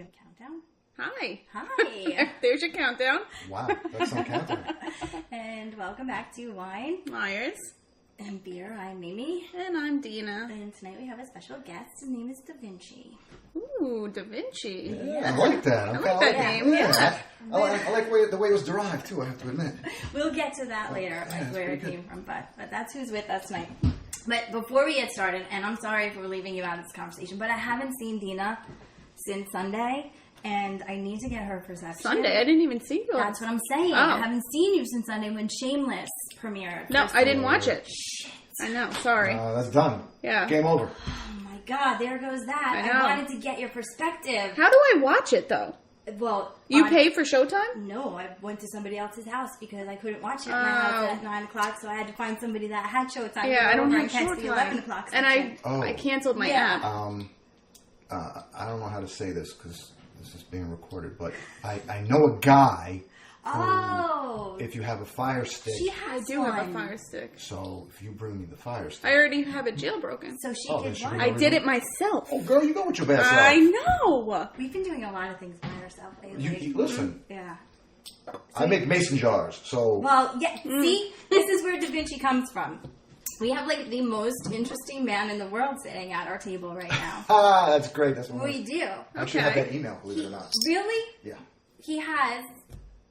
Countdown? Hi. Hi. There's your countdown. Wow, that's some countdown. And welcome back to Wine Myers. and Beer. I'm Mimi. And I'm Dina. And tonight we have a special guest. His name is DaVinci. Ooh, DaVinci. Yeah, I like that. I like that name, yeah. I like the way it was derived, too, I have to admit. We'll get to that later, yeah, where it pretty came from. But that's who's with us tonight. But before we get started, and I'm sorry for leaving you out of this conversation, but I haven't seen Dina since Sunday, and I need to get her perception. Sunday? I didn't even see you. That's what I'm saying. Oh. I haven't seen you since Sunday when Shameless premiered. No, I didn't watch it. Shit. I know. Sorry. That's done. Yeah. Game over. Oh my God, there goes that. I know. I wanted to get your perspective. How do I watch it, though? Well, You pay for Showtime? No, I went to somebody else's house because I couldn't watch it at my house at 9 o'clock, so I had to find somebody that had Showtime. Yeah, I don't have catch the 11 Showtime. o'clock And section. I canceled my Yeah. app. I don't know how to say this because this is being recorded, but I know a guy Oh, if you have a fire stick. she has I do one. have a Fire Stick. So if you bring me the fire stick. I already have it jailbroken. So she Oh, then did she what? can I did it myself. Oh, girl, you go with your bad self. I know. We've been doing a lot of things by ourselves lately. You listen, Yeah. I make mason jars, so... Well, yeah, see? This is where DaVinci comes from. We have, like, the most interesting man in the world sitting at our table right now. that's great. That's what We do. I should have Okay. that email, believe it or not. Really? Yeah. He has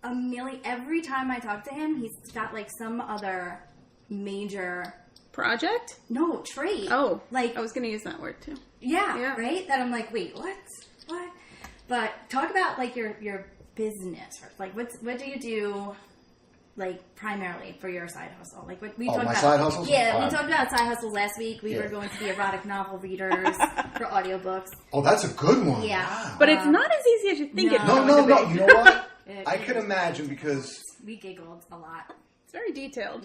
a million. Every time I talk to him, he's got like some other major Project? trait. Oh. like I was going to use that word, too. yeah, right. That I'm like, wait, what? But talk about like your business. Like, what do you do? Like primarily for your side hustle, like what we talked my about. side hustles? Yeah, All we right. talked about side hustles last week. We Yeah. were going to be erotic novel readers for audiobooks. Oh, that's a good one. Yeah. Wow. But it's not as easy as you think it's No. going to be. You know what? It I is. can imagine because We giggled a lot. It's very detailed.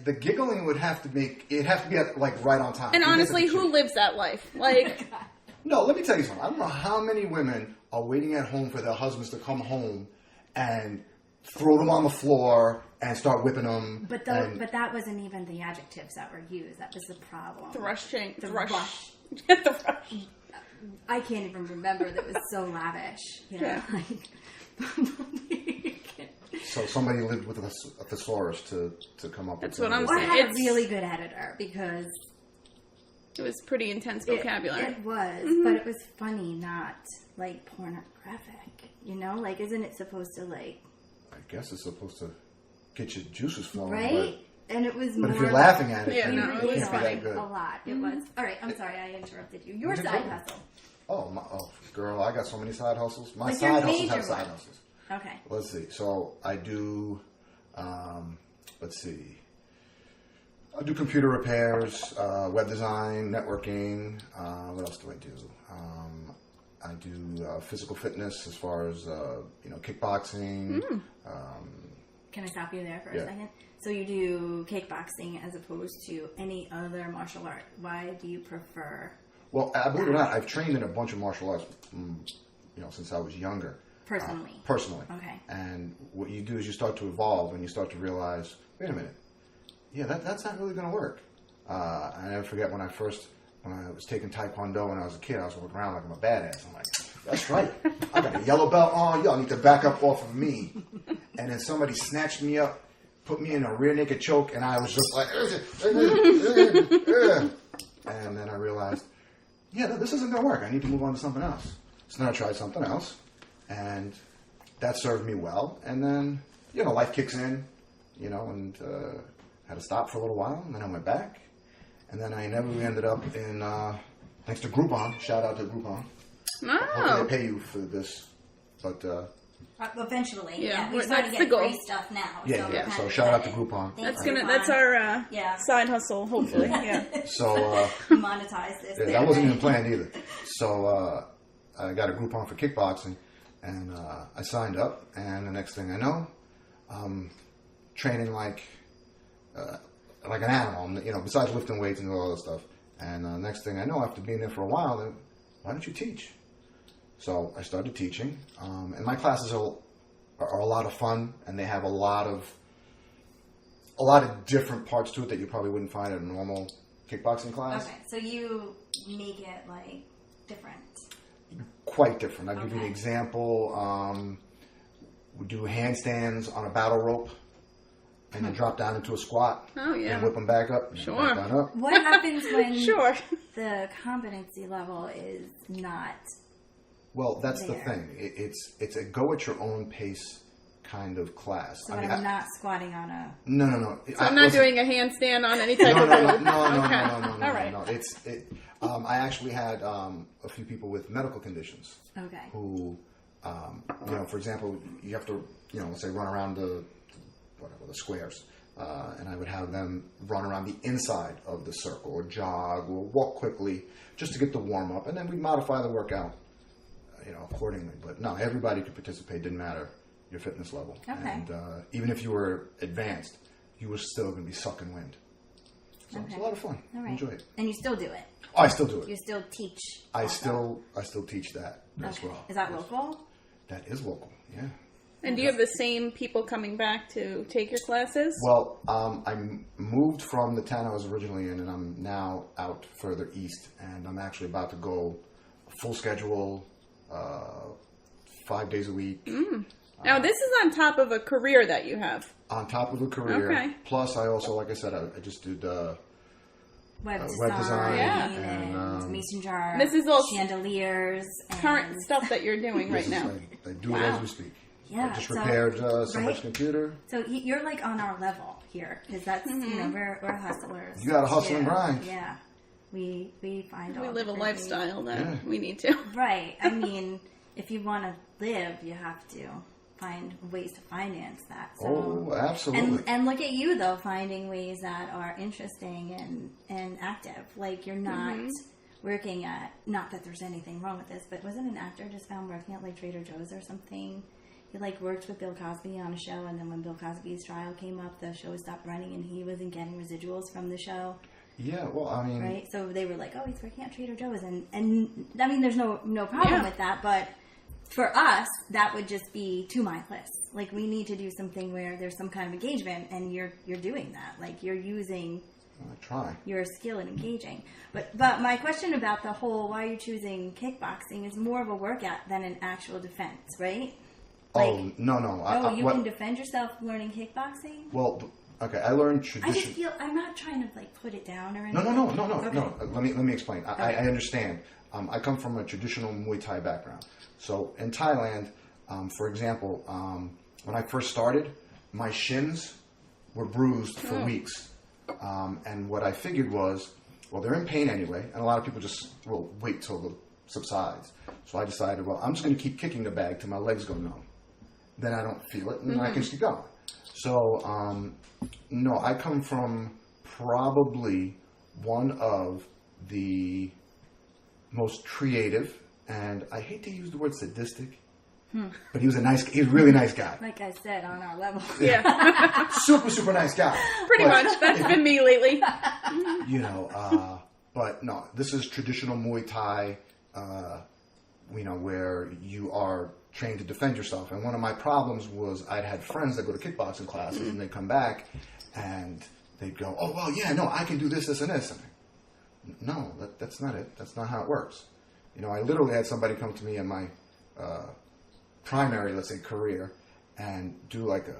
the giggling would have to have to be like right on time. And Even if honestly, it's who cheap. lives that life? Like, No, let me tell you something. I don't know how many women are waiting at home for their husbands to come home and throw them on the floor and start whipping them. But that wasn't even the adjectives that were used. That was the problem. the rush. The rush. The rush. I can't even remember. That was so lavish. You know? So somebody lived with a thesaurus to come up That's with what I'm Or saying. had a It's- really good editor because It was pretty intense vocabulary. It was, but it was funny, not like pornographic. You know, like isn't it supposed to like I guess it's supposed to get your juices flowing. right? And it was But more. if you're laughing at it, Yeah, then no, it it was can't be funny. that good. A lot. It was. All right. I'm sorry. I interrupted you. Your You did side good. hustle. Oh, girl, I got so many side hustles. My Like your side hustles major have side one. hustles. Okay. Let's see. So I do, let's see. I do computer repairs, web design, networking. What else do I do? I do physical fitness as far as kickboxing. Can I stop you there for Yeah. a second? So you do kickboxing as opposed to any other martial art. Why do you prefer Well, believe it or not, I've trained in a bunch of martial arts, since I was younger. personally? Personally. Okay. And what you do is you start to evolve and you start to realize, wait a minute, yeah, that's not really going to work. I never forget when I was taking Taekwondo when I was a kid, I was walking around like I'm a badass. I'm like, that's right. I got a yellow belt on. Y'all need to back up off of me. And then somebody snatched me up, put me in a rear naked choke, and I was just like, and then I realized, yeah, this isn't going to work. I need to move on to something else. So then I tried something else, and that served me well. And then, life kicks in, and had to stop for a little while, and then I went back. And then I inevitably ended up in, thanks to Groupon, shout out to Groupon. Hopefully Oh. they pay you for this, but Eventually, Yeah, we started that's getting the goal. free stuff now. yeah. So we're shout out to excited. Groupon. Thanks, That's Groupon. our side hustle, hopefully. Yeah. So Monetize this. yeah, that wasn't even planned either. So I got a Groupon for kickboxing, and I signed up. And the next thing I know, I'm training like an animal. Besides lifting weights and all that stuff. And next thing I know, after being there for a while, then why don't you teach? So I started teaching, and my classes are a lot of fun, and they have a lot of different parts to it that you probably wouldn't find at a normal kickboxing class. Okay, so you make it like different. quite different. I'll give you an Okay. example. We do handstands on a battle rope, and then drop down into a squat. Oh, yeah. And whip them back up. And Sure. Back down up. What happens when Sure. the competency level is not? Well, that's the There. thing. It's a go at your own pace kind of class. So I'm not squatting on a. No. So I'm not doing a handstand on any type No. of rope. Okay. All All right. No. I actually had a few people with medical conditions Okay. who, for example, you have to, let's say run around the squares, and I would have them run around the inside of the circle or jog or walk quickly just to get the warm up, and then we modify the workout, accordingly. But no, everybody could participate. Didn't matter your fitness level. Okay. And even if you were advanced, you were still going to be sucking wind. So it's a lot of fun. All right. Enjoy it. And you still do it. Oh, I still do it. You still teach. I also. still teach that as Okay. well. Is that local? That is local. Yeah. And do you have the same people coming back to take your classes? Well, I moved from the town I was originally in, and I'm now out further east, and I'm actually about to go full schedule, 5 days a week. Now, this is on top of a career that you have. On top of a career. Okay. Plus, I also, like I said, I just did Web web design Yeah. and mason jar. This is all chandeliers. Current and- stuff that you're doing right now. I do it as we speak. Yeah, I just so- repaired somebody's right? computer. So you're like on our level here because that's we're hustlers. You gotta hustle too. and grind. Yeah, we find We all live a different lifestyle that Yeah. we need to. ways. Right. I mean, if you want to live, you have to find ways to finance that. So. Oh, absolutely. And look at you though, finding ways that are interesting and active. Like you're not working at. Not that there's anything wrong with this, but wasn't an actor just found working at like Trader Joe's or something? He like worked with Bill Cosby on a show, and then when Bill Cosby's trial came up, the show stopped running, and he wasn't getting residuals from the show. Yeah, well, I mean, Right? So they were like, "Oh, he's working at Trader Joe's," and I mean, there's no problem Yeah. with that, but for us, that would just be too mindless. Like we need to do something where there's some kind of engagement, and you're doing that. Like you're using I try. your skill in engaging. But my question about the whole why are you choosing kickboxing is more of a workout than an actual defense, right? Oh, no. You can defend yourself learning kickboxing? Well, okay, I learned I just tradition. feel I'm not trying to like put it down or No. anything. No. Okay. Let me explain. I understand. I come from a traditional Muay Thai background. So in Thailand, for example, when I first started, my shins were bruised for weeks. And what I figured was, well, they're in pain anyway, and a lot of people just will wait till it subsides. So I decided, well, I'm just going to keep kicking the bag till my legs go numb. Then I don't feel it, and I can just keep going. So, no, I come from probably one of the most creative, and I hate to use the word sadistic, but he was a really nice guy. Like I said, on our level. Yeah, Super nice guy. pretty But, much. That's been me lately. But no, this is traditional Muay Thai, where you are trained to defend yourself. And one of my problems was I'd had friends that go to kickboxing classes and they come back and they'd go, oh, well, yeah, no, I can do this, and this. And no, that's not it. That's not how it works. I literally had somebody come to me in my primary, let's say, career and do like a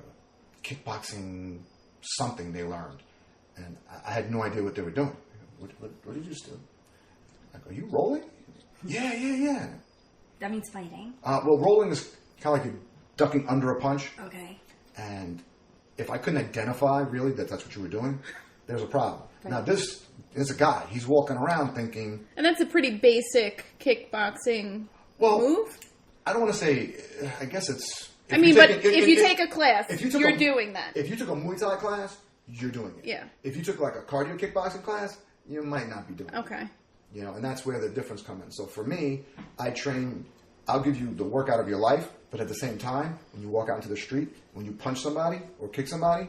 kickboxing something they learned. And I had no idea what they were doing. What did you just do? I go, are you rolling? Yeah. That means fighting. Well, rolling is kind of like you're ducking under a punch. Okay. And if I couldn't identify really that's what you were doing, there's a problem. Right. Now this is a guy. He's walking around thinking. And that's a pretty basic kickboxing move. I don't want to say. I guess it's. If you take a class, you're doing that. If you took a Muay Thai class, you're doing it. Yeah. If you took like a cardio kickboxing class, you might not be doing it. Okay. And that's where the difference comes in. So for me, I'll give you the workout of your life, but at the same time, when you walk out into the street, when you punch somebody or kick somebody,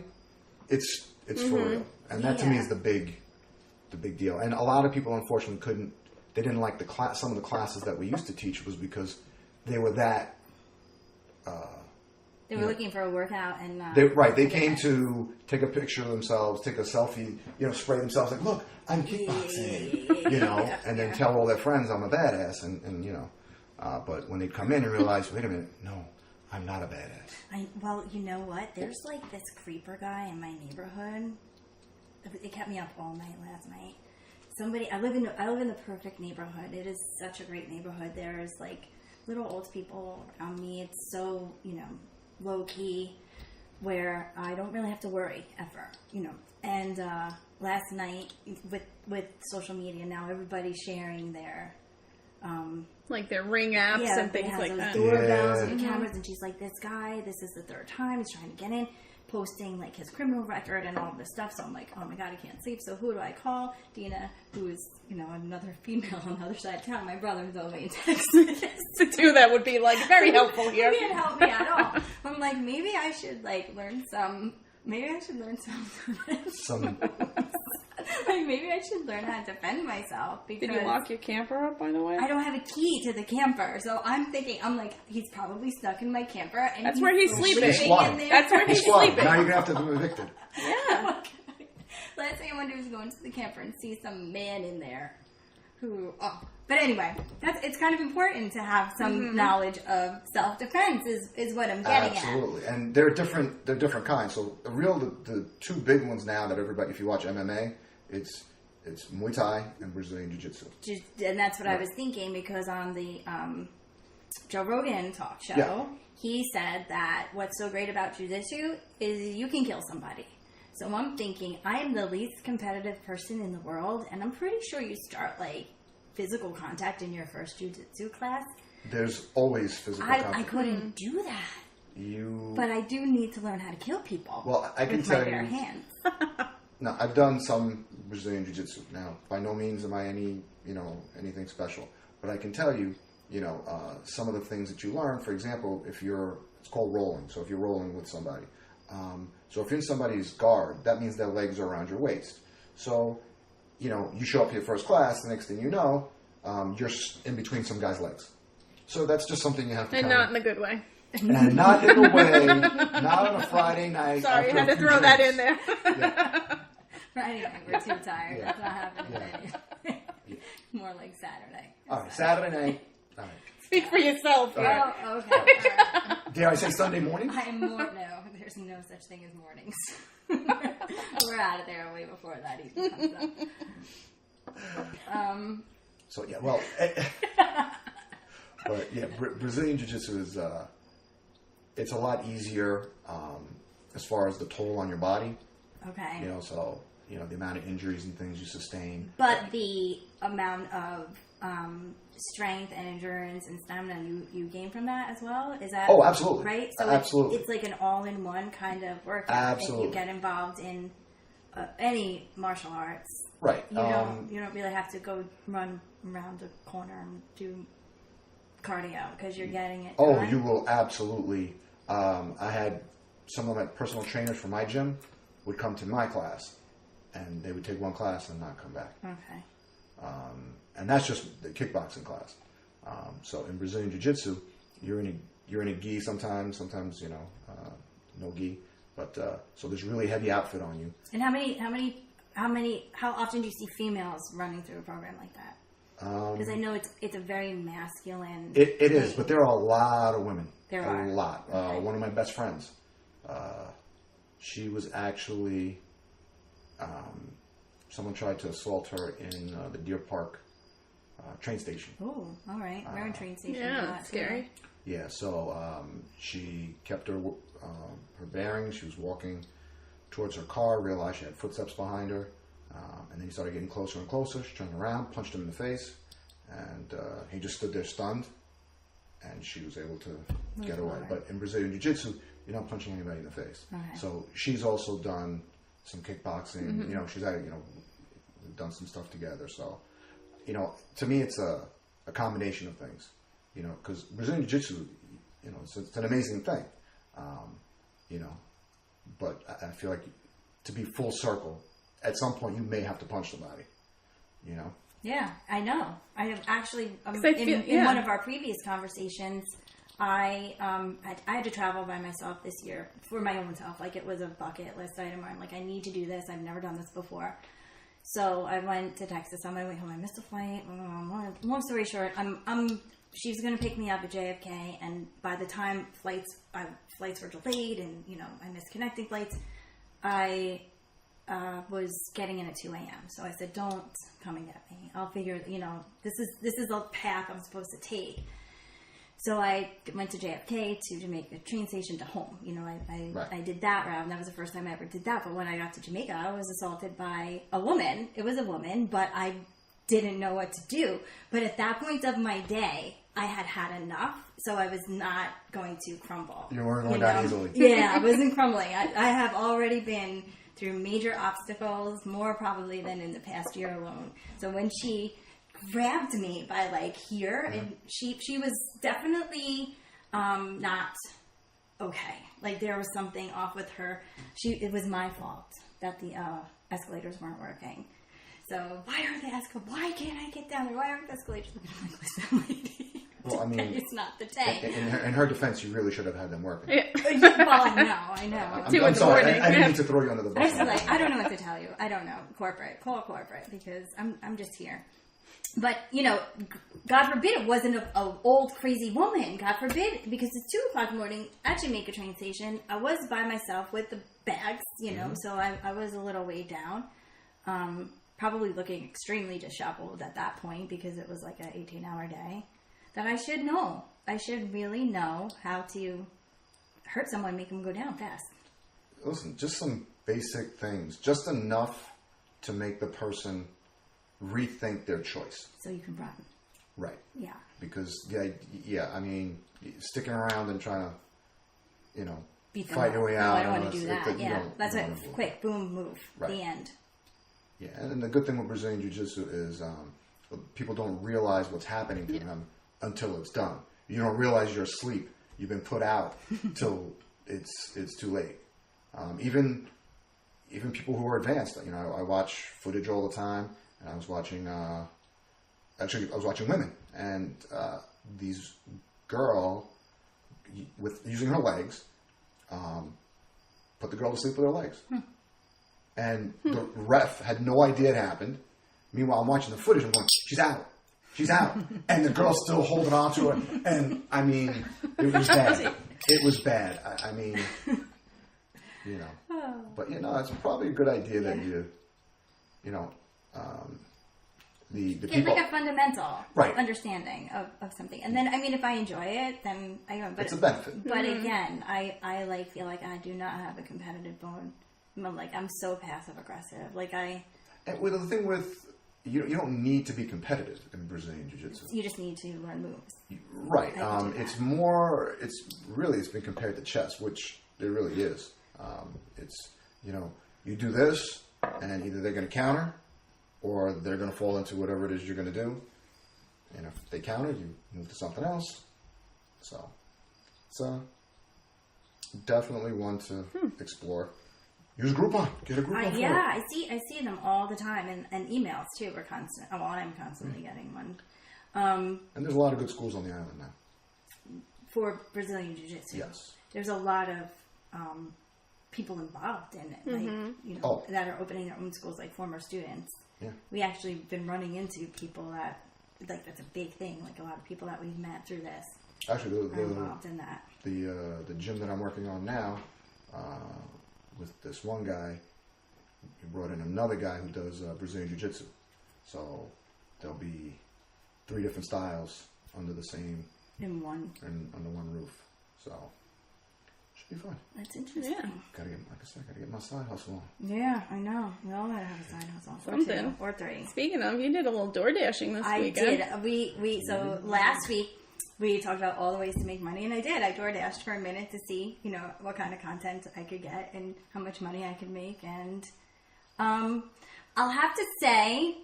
it's for real. And that to me is the big deal. And a lot of people unfortunately they didn't like some of the classes that we used to teach was because they were that. They were looking for a workout and. They came to take a picture of themselves, take a selfie, spray themselves like, look, I'm kickboxing, and then tell all their friends I'm a badass, and But when they come in and realize, wait a minute, no, I'm not a badass. Well, you know what? There's like this creeper guy in my neighborhood. It kept me up all night last night. I live in the perfect neighborhood. It is such a great neighborhood. There's like little old people around me. It's so, low key, where I don't really have to worry ever, And last night with social media now, everybody's sharing their like their Ring apps and things like that. Doorbells and cameras, and she's like, this guy, this is the third time he's trying to get in, posting like his criminal record and all this stuff. So I'm like, oh my god, I can't sleep. So who do I call? Dina, who is another female on the other side of town. My brother told me in Texas. The two that would be like very helpful here. He didn't help me at all. I'm like, maybe I should learn some. Maybe I should learn some. Like, maybe I should learn how to defend myself. Because did you lock your camper up, by the way? I don't have a key to the camper, so I'm like, he's probably stuck in my camper. And that's where he's sleeping. That's where he's sleeping. Now you're going to have to be evicted. Yeah. Last thing I want to do is go into the camper and see some man in there But anyway, it's kind of important to have some knowledge of self-defense is what I'm getting at. Absolutely. And they're different kinds. So the two big ones now that everybody, if you watch MMA, it's Muay Thai and Brazilian Jiu-Jitsu. And that's what I was thinking, because on the Joe Rogan talk show, he said that what's so great about Jiu-Jitsu is you can kill somebody. So I'm thinking, I am the least competitive person in the world, and I'm pretty sure you start physical contact in your first Jiu-Jitsu class. There's always physical contact. I couldn't do that. But I do need to learn how to kill people. Well, I can with tell my bare you. hands. No, I've done some Brazilian Jiu-Jitsu. Now, by no means am I anything special, but I can tell you, some of the things that you learn. For example, it's called rolling. So if you're rolling with somebody, so if you're in somebody's guard, that means their legs are around your waist. So, you show up to your first class. The next thing you know, you're in between some guy's legs. So that's just something you have to. And not in a good way. And not in a way, not on a Friday night. Sorry, I had to throw that in there. Yeah. Friday night, we're too tired. Yeah. That's not happening. Yeah. More like Saturday. All right, Saturday night. All right. Speak for yourself. All right. Oh, okay. All right. Dare I say Sunday morning? No, there's no such thing as mornings. We're out of there way before that even comes up. So yeah, well, but yeah, Brazilian Jiu-Jitsu is it's a lot easier as far as the toll on your body. Okay. So the amount of injuries and things you sustain. But the amount of strength and endurance and stamina you gain from that as well? Is that absolutely. Right? So absolutely. It's like an all-in-one kind of workout. Absolutely. If you get involved in any martial arts. Right. You don't really have to go run around a corner and do cardio because you're getting it done. Oh, you will absolutely. I had some of my personal trainers from my gym would come to my class, and they would take one class and not come back. Okay. And that's just the kickboxing class. So in Brazilian Jiu-Jitsu, you're in a gi sometimes no gi. But so there's really heavy outfit on you. And how often do you see females running through a program like that? Because I know it's a very masculine. It is, but there are a lot of women. There are a lot. Okay. One of my best friends, she was actually. Someone tried to assault her in the Deer Park train station. Oh, all right. We're in train station. Yeah, that's scary. Yeah, so she kept her bearings. She was walking towards her car, realized she had footsteps behind her, and then he started getting closer and closer. She turned around, punched him in the face, and he just stood there stunned, and she was able to get away. But in Brazilian Jiu-Jitsu, you're not punching anybody in the face. Okay. So she's also done some kickboxing. Mm-hmm. She's we've done some stuff together. So, to me, it's a combination of things. Because Brazilian Jiu-Jitsu, it's an amazing thing. But I feel like to be full circle, at some point you may have to punch somebody. Yeah, I know. I have actually in one of our previous conversations, I had to travel by myself this year for my own self. Like, it was a bucket list item where I'm like, I need to do this. I've never done this before. So I went to Texas on my way home. I missed a flight. Long story short, I'm she was going to pick me up at JFK, and by the time flights were delayed and, you know, I missed connecting flights, I was getting in at 2 a.m. So I said, don't come and get me. I'll figure, you know, this is the path I'm supposed to take. So I went to JFK to Jamaica train station to home. You know, I did that route, and that was the first time I ever did that. But when I got to Jamaica, I was assaulted by a woman. It was a woman, but I didn't know what to do. But at that point of my day, I had enough, so I was not going to crumble. You weren't going down easily. Yeah, I wasn't crumbling. I have already been through major obstacles, more probably than in the past year alone. So when she grabbed me by like here, and she was definitely not okay. Like there was something off with her. It was my fault that the escalators weren't working. So why can't I get down there? Why aren't the escalators working? I'm like, listen, lady. Well, I mean, it's not the day. In her defense, you really should have had them working. Yeah. Well, I know. I'm sorry. I didn't mean to throw you under the bus. I don't know what to tell you. I don't know. Call corporate, because I'm just here. But, you know, God forbid it wasn't an old crazy woman. God forbid, because it's 2 o'clock in the morning at Jamaica train station. I was by myself with the bags, you know, so I was a little weighed down. Probably looking extremely disheveled at that point, because it was like an 18-hour day. That I should know. I should really know how to hurt someone, make them go down fast. Listen, just some basic things. Just enough to make the person rethink their choice. So you can run. Right. Yeah. Because, I mean, sticking around and trying to, you know, beat them fight up. your way No, out. I don't want to do that. Yeah. That's it. Do Quick, boom, move. Right. The end. Yeah, and the good thing with Brazilian Jiu-Jitsu is people don't realize what's happening to them until it's done. You don't realize you're asleep. You've been put out till it's too late. Even people who are advanced. You know, I watch footage all the time, and I was watching. Actually, I was watching women, and these girl with using her legs, put the girl to sleep with her legs. And the ref had no idea it happened. Meanwhile, I'm watching the footage. I'm going, she's out. She's out. And the girl's still holding on to her. And, I mean, it was bad. It was bad. I mean, you know. But, you know, it's probably a good idea that you know, the people... like a fundamental right. understanding of something. And then, I mean, if I enjoy it, then I don't. But it's a benefit. But again, I feel like I do not have a competitive bone. I'm so passive aggressive. And the thing with you don't need to be competitive in Brazilian Jiu-Jitsu. You just need to learn moves. Right. It's been compared to chess, which it really is. It's, you know, you do this, and either they're going to counter, or they're going to fall into whatever it is you're going to do. And if they counter, you move to something else. So, it's definitely one to explore. Use Groupon. Get a Groupon for it. I see them all the time, and emails too. We're constant. Well, I'm constantly getting one. And there's a lot of good schools on the island now. For Brazilian Jiu-Jitsu. Yes. There's a lot of people involved in it, like, you know, that are opening their own schools, like former students. Yeah. We actually been running into people that, like, that's a big thing. Like, a lot of people that we've met through this Actually, are involved in that. The gym that I'm working on now, with this one guy, he brought in another guy who does Brazilian Jiu-Jitsu. So there'll be 3 different styles under the same... under one roof. So, should be fun. That's interesting. Yeah. Gotta get my side hustle on. Yeah, I know. We all gotta have a side hustle. Something. Or 3. Speaking of, you did a little door dashing this weekend. I did. So last week, we talked about all the ways to make money, and I did. I door dashed for a minute to see, you know, what kind of content I could get and how much money I could make. And I'll have to say,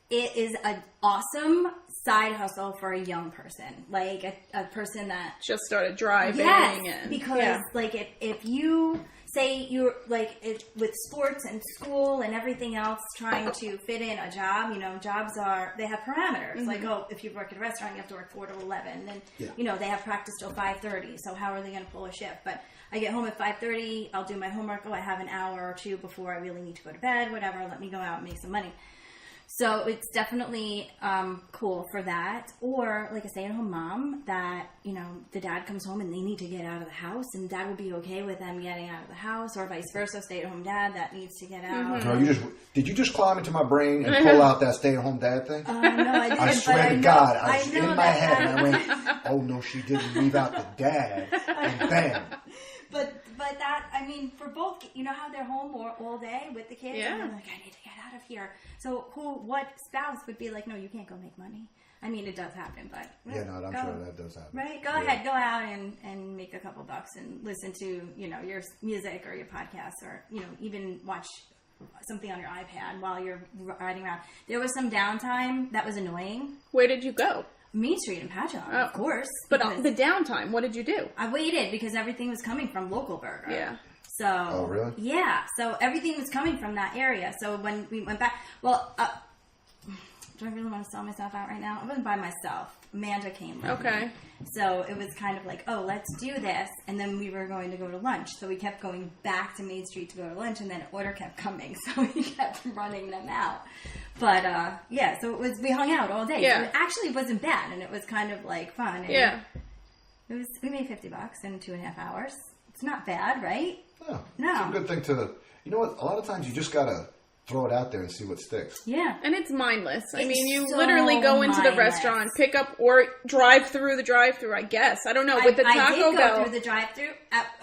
it is an awesome side hustle for a young person, like a person that just started driving. Yes, because like if you say you're like with sports and school and everything else, trying to fit in a job, you know, jobs they have parameters. Like, if you work at a restaurant, you have to work 4 to 11, and you know they have practice till 5:30. So how are they going to pull a shift? But I get home at 5:30. I'll do my homework. I have an hour or 2 before I really need to go to bed. Whatever. Let me go out and make some money. So it's definitely cool for that. Or like a stay-at-home mom that, you know, the dad comes home and they need to get out of the house, and dad would be okay with them getting out of the house, or vice versa, stay-at-home dad that needs to get out. Girl, did you just climb into my brain and pull out that stay-at-home dad thing? No, I didn't. I swear to God, I was in my that. head and I went, oh no, she didn't leave out the dad, and bam. But that, I mean, for both, you know how they're home all day with the kids? Yeah. And they're like, I need to get out of here. So what spouse would be like, no, you can't go make money? I mean, it does happen, but... Yeah, no, I'm sure that does happen. Right? Go ahead. Go out and make a couple bucks and listen to, you know, your music or your podcast, or, you know, even watch something on your iPad while you're riding around. There was some downtime that was annoying. Where did you go? Main Street in Patchogue, of course. But the downtime, what did you do? I waited because everything was coming from Local Burger. Yeah. So. Oh, really? Yeah. So everything was coming from that area. So when we went back, well, do I really want to sell myself out right now? I wasn't by myself. Amanda came with me. So it was kind of like, oh, let's do this. And then we were going to go to lunch. So we kept going back to Main Street to go to lunch, and then an order kept coming. So we kept running them out. But, yeah, so we hung out all day. Yeah. So it actually wasn't bad, and it was kind of like fun. And Yeah. we made $50 in 2.5 hours. It's not bad, right? No. It's a good thing to, you know what, a lot of times you just gotta throw it out there and see what sticks. Yeah. And it's mindless. I It's mean, you so literally go into the mindless. restaurant, pick up, or drive through the drive-through, I guess. I don't know. With the I Taco did go Bell. through the drive-through.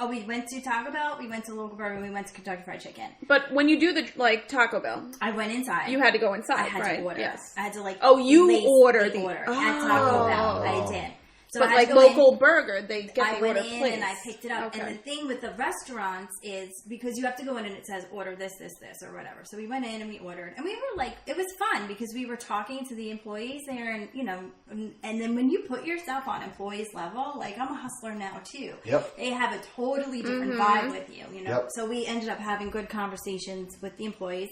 We went to Taco Bell, we went to Local Burger, we went to Kentucky Fried Chicken. But when you do the, Taco Bell, I went inside. you had to go inside, I had right? to order. Yes. I had to, like, Oh, you place ordered the the- order at Taco Bell. I did. So But I had like to go Local in. Burger, they get I the went order in placed. and I picked it up. Okay. And the thing with the restaurants is because you have to go in and it says order this, this, this, or whatever. So we went in and we ordered. And we were like, it was fun because we were talking to the employees there, and, you know, and then when you put yourself on employees level, like, I'm a hustler now too. Yep. They have a totally different vibe with you, you know. Yep. So we ended up having good conversations with the employees.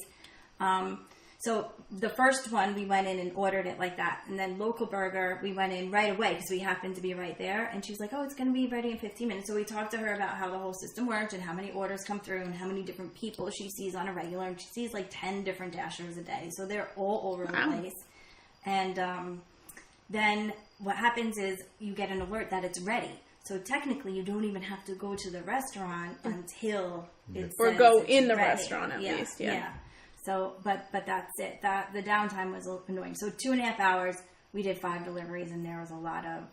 So the first one, we went in and ordered it like that. And then Local Burger, we went in right away because we happened to be right there. And she's like, oh, it's going to be ready in 15 minutes. So we talked to her about how the whole system worked and how many orders come through and how many different people she sees on a regular. And she sees like 10 different dashers a day. So they're all over the place. And then what happens is you get an alert that it's ready. So technically, you don't even have to go to the restaurant until it Or says go it's in the ready. restaurant at least, yeah. So, but that's it. The downtime was annoying. So 2.5 hours, we did 5 deliveries, and there was a lot of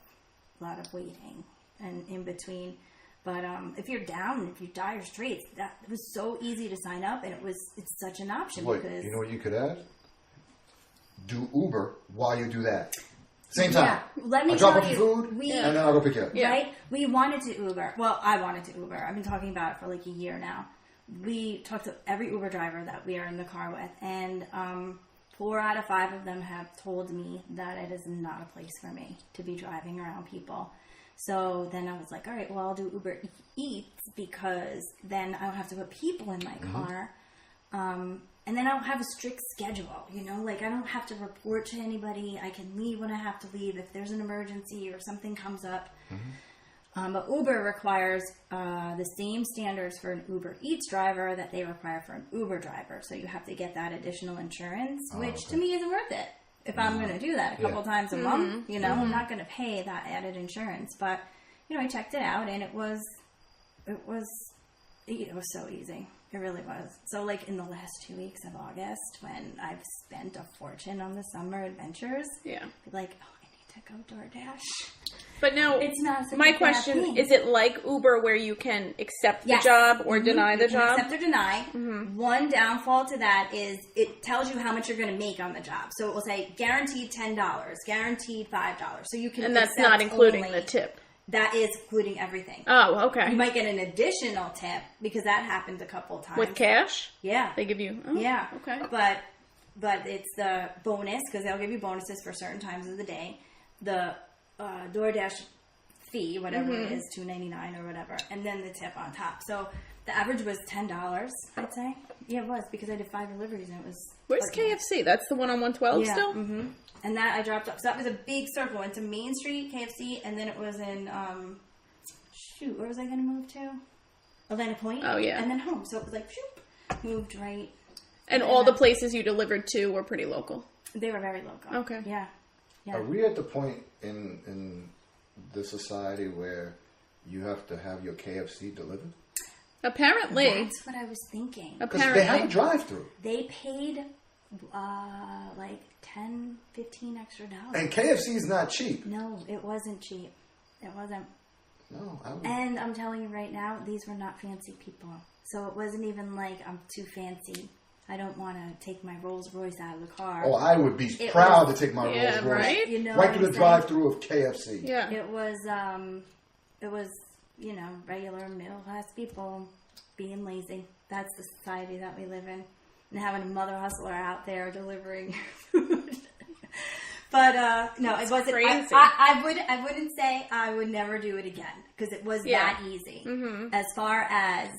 waiting and in between. But if you're down, if you dire straits, that it was so easy to sign up, and it's such an option. Wait, because you know what you could add? Do Uber while you do that. Same time. Yeah, let me I'll drop tell off you, your food, and then I'll go pick you up. Yeah. right? We wanted to Uber. Well, I wanted to Uber. I've been talking about it for like a year now. We talked to every Uber driver that we are in the car with, and 4 out of 5 of them have told me that it is not a place for me to be driving around people. So then I was like, all right, well, I'll do Uber Eats because then I don't have to put people in my car. And then I don't have a strict schedule, you know, like I don't have to report to anybody. I can leave when I have to leave if there's an emergency or something comes up. But Uber requires the same standards for an Uber Eats driver that they require for an Uber driver. So you have to get that additional insurance, which to me isn't worth it. If I'm going to do that a couple times a month, you know, I'm not going to pay that added insurance. But, you know, I checked it out and it was so easy. It really was. So, like, in the last 2 weeks of August, when I've spent a fortune on the summer adventures, like, oh, I need to go DoorDash. But now, It's not such my a bad question, thing. is it like Uber where you can accept the Yes. job or deny the You can job? accept or deny. One downfall to that is it tells you how much you're going to make on the job. So it will say guaranteed $10, guaranteed $5. So you can And that's accept not including only- the tip. That is including everything. Oh, okay. You might get an additional tip because that happened a couple times. With cash? Yeah. They give you... Oh, Yeah. Okay. But it's the bonus because they'll give you bonuses for certain times of the day. The DoorDash fee, whatever it is, $2.99 or whatever, and then the tip on top. So the average was $10, I'd say. Yeah, it was because I did 5 deliveries and it was. Where's KFC? That's the one on 112 Yeah. still? Mm-hmm. And that I dropped off. So that was a big circle. Went to Main Street, KFC, and then it was in where was I going to move to? Atlantic Point. Oh, yeah. And then home. So it was like, shoop, moved right. And all the places you delivered to were pretty local. They were very local. Okay. Yeah. Are we at the point in the society where you have to have your KFC delivered? Apparently. That's what I was thinking. Because they have a drive-through. They paid like $10, $15 extra dollars. And KFC is not cheap. No, it wasn't cheap. It wasn't. No, I would. And I'm telling you right now, these were not fancy people. So it wasn't even like I'm too fancy. I don't want to take my Rolls Royce out of the car. Oh, I would be proud to take my Rolls Royce right? You know right through the drive-through of KFC. Yeah. It was, you know, regular middle-class people being lazy. That's the society that we live in. And having a mother hustler out there delivering food. But, no, it wasn't. Crazy. I wouldn't say I would never do it again. Because it was that easy. Mm-hmm. As far as,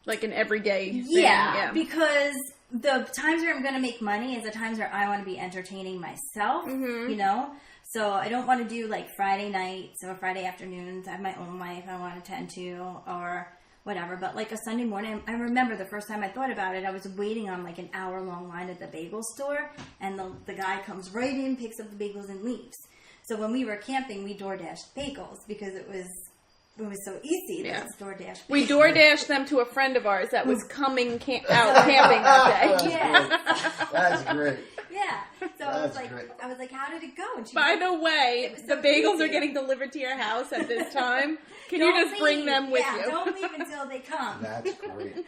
like an everyday thing. yeah, because the times where I'm going to make money is the times where I want to be entertaining myself, you know? So I don't want to do like Friday nights or Friday afternoons. I have my own life I want to tend to or whatever. But like a Sunday morning, I remember the first time I thought about it, I was waiting on like an hour-long line at the bagel store. And the guy comes right in, picks up the bagels and leaves. So when we were camping, we DoorDashed bagels because it was so easy to DoorDash. We DoorDashed them to a friend of ours that was coming out camping that day. Yes. That's great. Yeah. So I was like, how did it go? And By the way, the bagels are getting delivered to your house at this time. Can you just bring them with you? Don't leave until they come. That's great.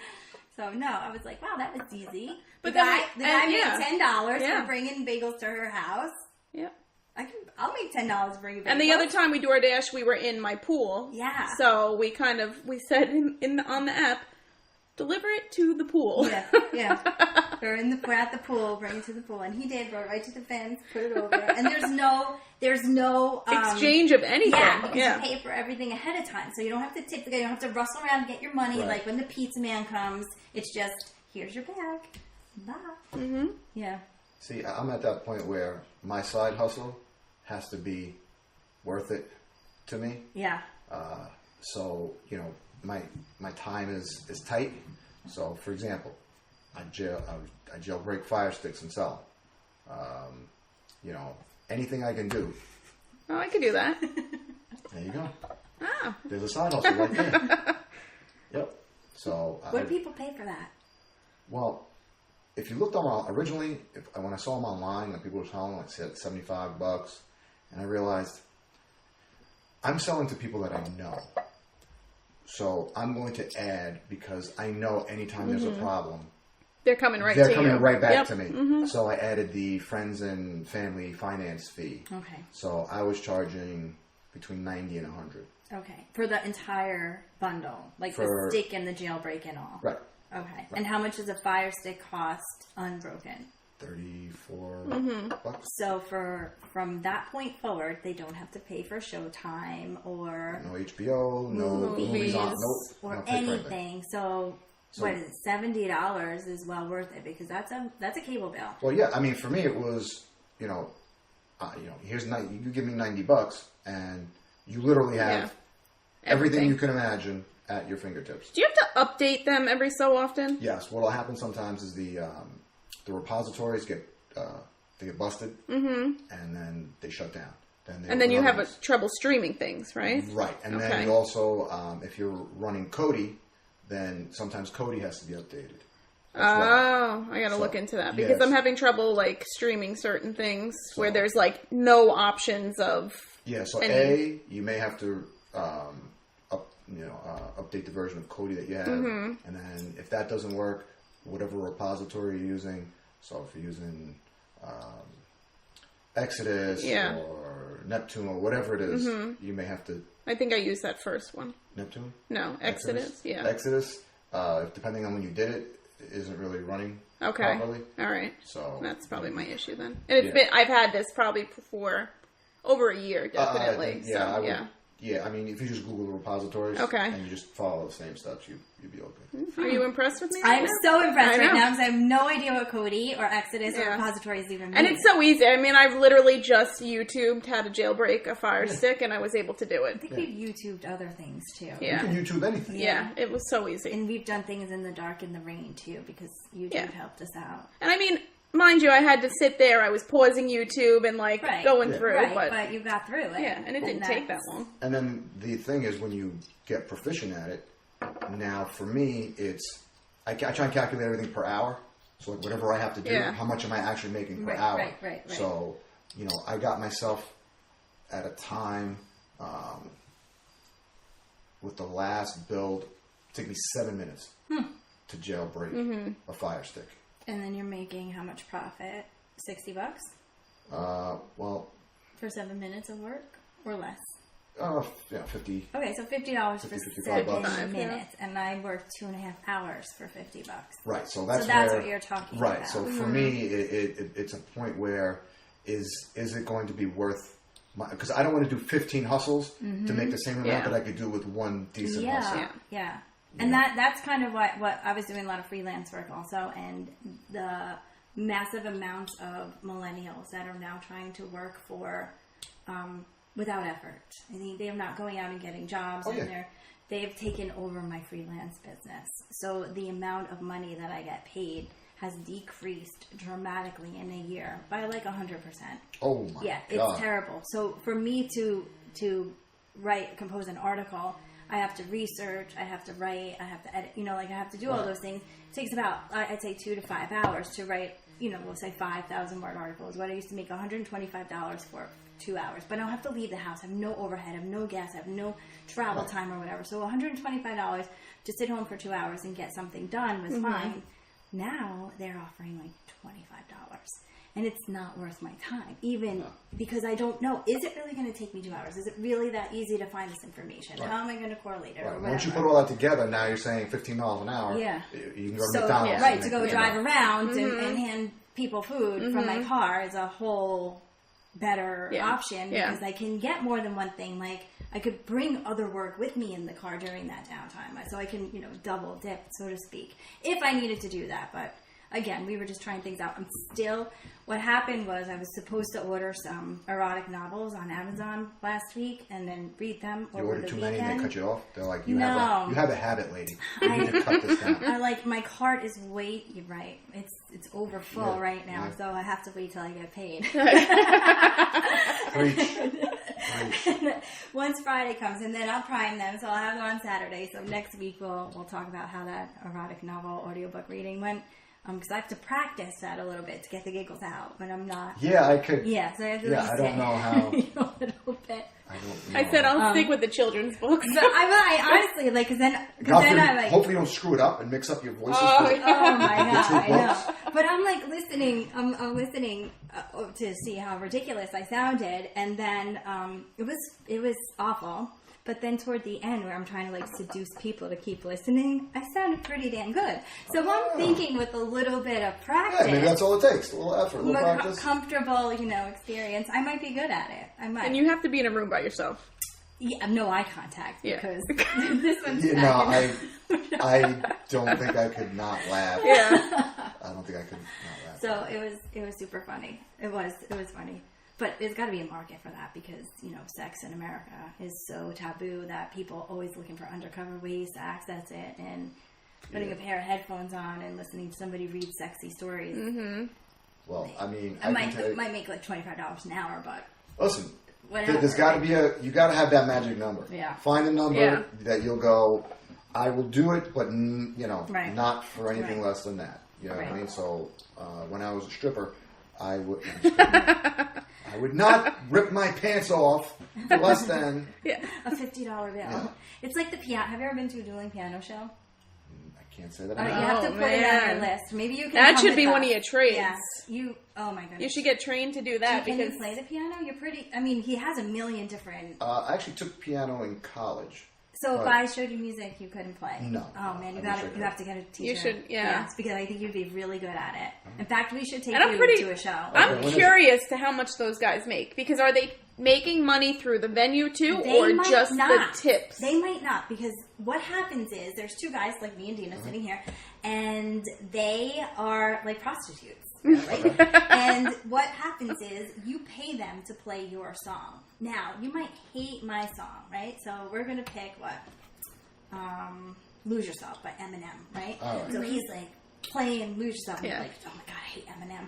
So no, I was like, wow, that was easy. But the guy made $10 Yeah. for bringing bagels to her house. Yeah. I'll make $10 to bring a bagel. And the other time we DoorDash, we were in my pool. Yeah. So we said on the app, deliver it to the pool. Yeah. We're at the pool, bring it to the pool, and he did. Brought it right to the fence, put it over, and there's no exchange of anything. Yeah, because you pay for everything ahead of time, so you don't have to tip the guy. You don't have to rustle around to get your money. Right. Like when the pizza man comes, it's just here's your bag. Bye. Mm-hmm. Yeah. See, I'm at that point where my side hustle has to be worth it to me. Yeah. So, you know, my time is tight. So, for example, I jailbreak fire sticks and sell them. You know, anything I can do. Oh, I could do that. There you go. Oh. There's a side hustle right there. Yep. So. What do people pay for that? Well, if you looked online, originally, when I saw them online, like people were selling like $75, and I realized I'm selling to people that I know. So I'm going to add because I know anytime there's a problem, they're coming right back to me. Mm-hmm. So I added the friends and family finance fee. Okay. So I was charging between $90 and $100. Okay. For the entire bundle, like the stick and the jailbreak and all. Right. Okay. Right. And how much does a fire stick cost unbroken? $34 bucks. So from that point forward, they don't have to pay for Showtime or no HBO, no movies on, or anything. So what is it? $70 is well worth it because that's a cable bill. Well, yeah. I mean, for me, it was here's you give me $90 and you literally have everything you can imagine at your fingertips. Do you have to update them every so often? Yes. What will happen sometimes is the repositories get busted, and then they shut down. Then you have trouble streaming things, right? Right, and then you also, if you're running Kodi, then sometimes Kodi has to be updated. I got to look into that because I'm having trouble like streaming certain things where there's like no options of. Yeah, so you may have to update the version of Kodi that you have, and then if that doesn't work, whatever repository you're using. So if you're using Exodus or Neptune or whatever it is, you may have to. I think I used that first one. Neptune? No, Exodus. Yeah. Exodus, depending on when you did it, isn't really running properly. All right. So that's probably my issue then. And I've had this probably for over a year, definitely. Yeah, I mean, if you just Google the repositories and you just follow the same steps, you'd be okay. Are you impressed with me? I'm so impressed right now because I have no idea what Cody or Exodus or repositories even mean. And it's so easy. I mean, I've literally just YouTubed how to jailbreak a Fire Stick, and I was able to do it. I think we've YouTubed other things too. Yeah. You can YouTube anything. Yeah, it was so easy. And we've done things in the dark and the rain too because YouTube helped us out. And I mean, mind you, I had to sit there. I was pausing YouTube and going through. Right, but you got through it. Yeah, and it didn't take that long. And then the thing is, when you get proficient at it, now for me, it's I try and calculate everything per hour. So whatever I have to do, how much am I actually making per hour? Right. So, I got myself at a time with the last build, it took me 7 minutes to jailbreak a Fire Stick. And then you're making how much profit? $60? Well, for 7 minutes of work or less? 50. Okay, so $50 for 7 minutes, yeah. and I worked 2.5 hours for $50. Right, so that's what you're talking about. Right, so for me, it's a point where is it going to be worth? Because I don't want to do 15 hustles to make the same amount that I could do with one decent hustle. Yeah. And that's kind of what I was doing a lot of freelance work also, and the massive amounts of millennials that are now trying to work for without effort. I think they're not going out and getting jobs, and they've taken over my freelance business. So the amount of money that I get paid has decreased dramatically in a year by 100%. Oh my God. Yeah, it's terrible. So for me to compose an article, I have to research, I have to write, I have to edit, I have to do all those things. It takes about, I'd say 2 to 5 hours to write, we'll say 5,000 word articles. What I used to make $125 for 2 hours. But I don't have to leave the house. I have no overhead, I have no gas, I have no travel time or whatever. So $125 to sit home for 2 hours and get something done was fine. Now they're offering $25. And it's not worth my time, even because I don't know. Is it really going to take me 2 hours? Is it really that easy to find this information? How am I going to correlate it? Or once you put all that together, now you're saying $15 an hour. Yeah. You can go to McDonald's. Right, to go drive around and hand people food from my car is a whole better option because I can get more than one thing. I could bring other work with me in the car during that downtime. So I can, double dip, so to speak, if I needed to do that. But again, we were just trying things out. What happened was I was supposed to order some erotic novels on Amazon last week and then read them over the weekend. You ordered too many and they cut you off? They're like, you have a habit, lady. You need to cut this down. My cart is you're right. It's over full right now, so I have to wait till I get paid. Preach. Once Friday comes, and then I'll prime them, so I'll have them on Saturday. So next week we'll talk about how that erotic novel audiobook reading went. Because I have to practice that a little bit to get the giggles out when I'm not. Yeah, I could. Yeah, so I have to I don't know how. a little bit. I don't know. I said I'll stick with the children's books. But I honestly, because then I'm hopefully you don't screw it up and mix up your voices. Oh my God, I know. But I'm listening. I'm listening to see how ridiculous I sounded, and then it was awful. But then toward the end, where I'm trying to seduce people to keep listening, I sounded pretty damn good. So I'm thinking with a little bit of practice, maybe that's all it takes. A little effort, a little practice, comfortable, experience. I might be good at it. I might. And you have to be in a room by yourself. Yeah, no eye contact because this one's. I don't think I could not laugh. Yeah, I don't think I could not laugh. So it was super funny. It was funny. But there's got to be a market for that because, sex in America is so taboo that people are always looking for undercover ways to access it and putting a pair of headphones on and listening to somebody read sexy stories. Mm-hmm. Well, I mean, it might make $25 an hour, but listen, there's got to be you got to have that magic number. Yeah. Find a number that you'll go, I will do it, but not for anything less than that. You know what I mean? So when I was a stripper, I would not rip my pants off for less than a $50 bill. Yeah. It's like the piano. Have you ever been to a dueling piano show? I can't say that. You have to put it on your list. Maybe you can. That should be one of your trades. Yeah. Oh my goodness. You should get trained to do that. Can you play the piano? You're pretty. I mean, he has a million different. I actually took piano in college. So if I showed you music, you couldn't play? No. Oh man, you have to get a teacher. You should, Yes, because I think you'd be really good at it. In fact, we should take you to a show. I'm curious to how much those guys make because are they making money through the venue too, They or might just not. the tips? They might not, because what happens is there's two guys like me and Dina sitting here, and they are like prostitutes. Really. And what happens is you pay them to play your song. Now, you might hate my song, right? So we're going to pick what? Lose Yourself by Eminem, right? So he's like playing Lose Yourself, and you're like, oh my God, I hate Eminem.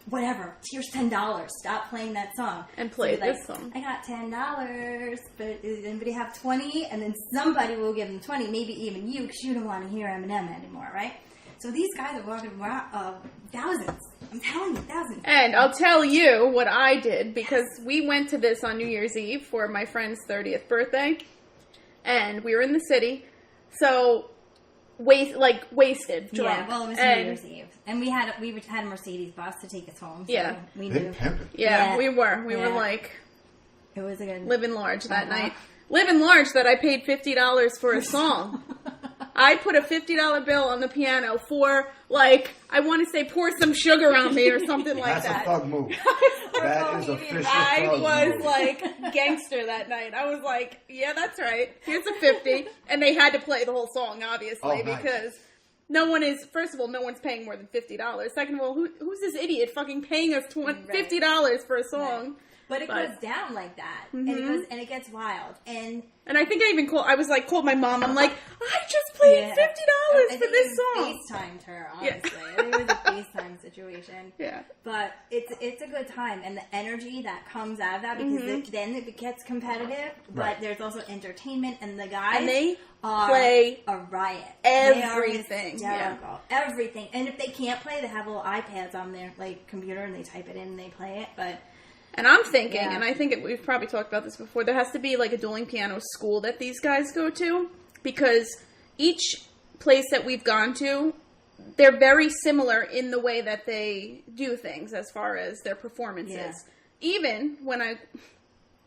Whatever, here's $10. Stop playing that song. And play so this song. I got $10, but does anybody have 20? And then somebody will give them 20, maybe even you, because you don't want to hear Eminem anymore, right? So these guys are walking around thousands. I'm telling you, thousands. And I'll tell you what I did, because we went to this on New Year's Eve for my friend's 30th birthday, and we were in the city, so wasted, drunk. Yeah, well, it was New Year's Eve, and we had a Mercedes bus to take us home. So Yeah, we Big knew. pimping. Yeah, we were Yeah. like It was a good living large that night. Living large that I paid $50 for a song. I put a $50 bill on the piano for, like, I want to say pour some sugar on me or something like That's that. a thug move. That is official I thug was move. like gangster that night. I was like, yeah, that's right. Here's a 50. And they had to play the whole song, obviously, Oh, nice. because no one is, first of all, no one's paying more than $50. Second of all, who's this idiot fucking paying us $50 for a song? Right. But it goes down like that, and it gets wild. And I think I was like, called my mom. I'm like, I just paid $50 for this song. FaceTimed her, honestly. I think it was a FaceTime situation. Yeah. But it's a good time, and the energy that comes out of that, because then it gets competitive, but there's also entertainment, and the guys And they are play a riot. everything. They are hysterical. Everything. And if they can't play, they have little iPads on their like computer, and they type it in and they play it, but... And I'm thinking, and I think we've probably talked about this before, there has to be like a dueling piano school that these guys go to, because each place that we've gone to, they're very similar in the way that they do things as far as their performances. Yeah. Even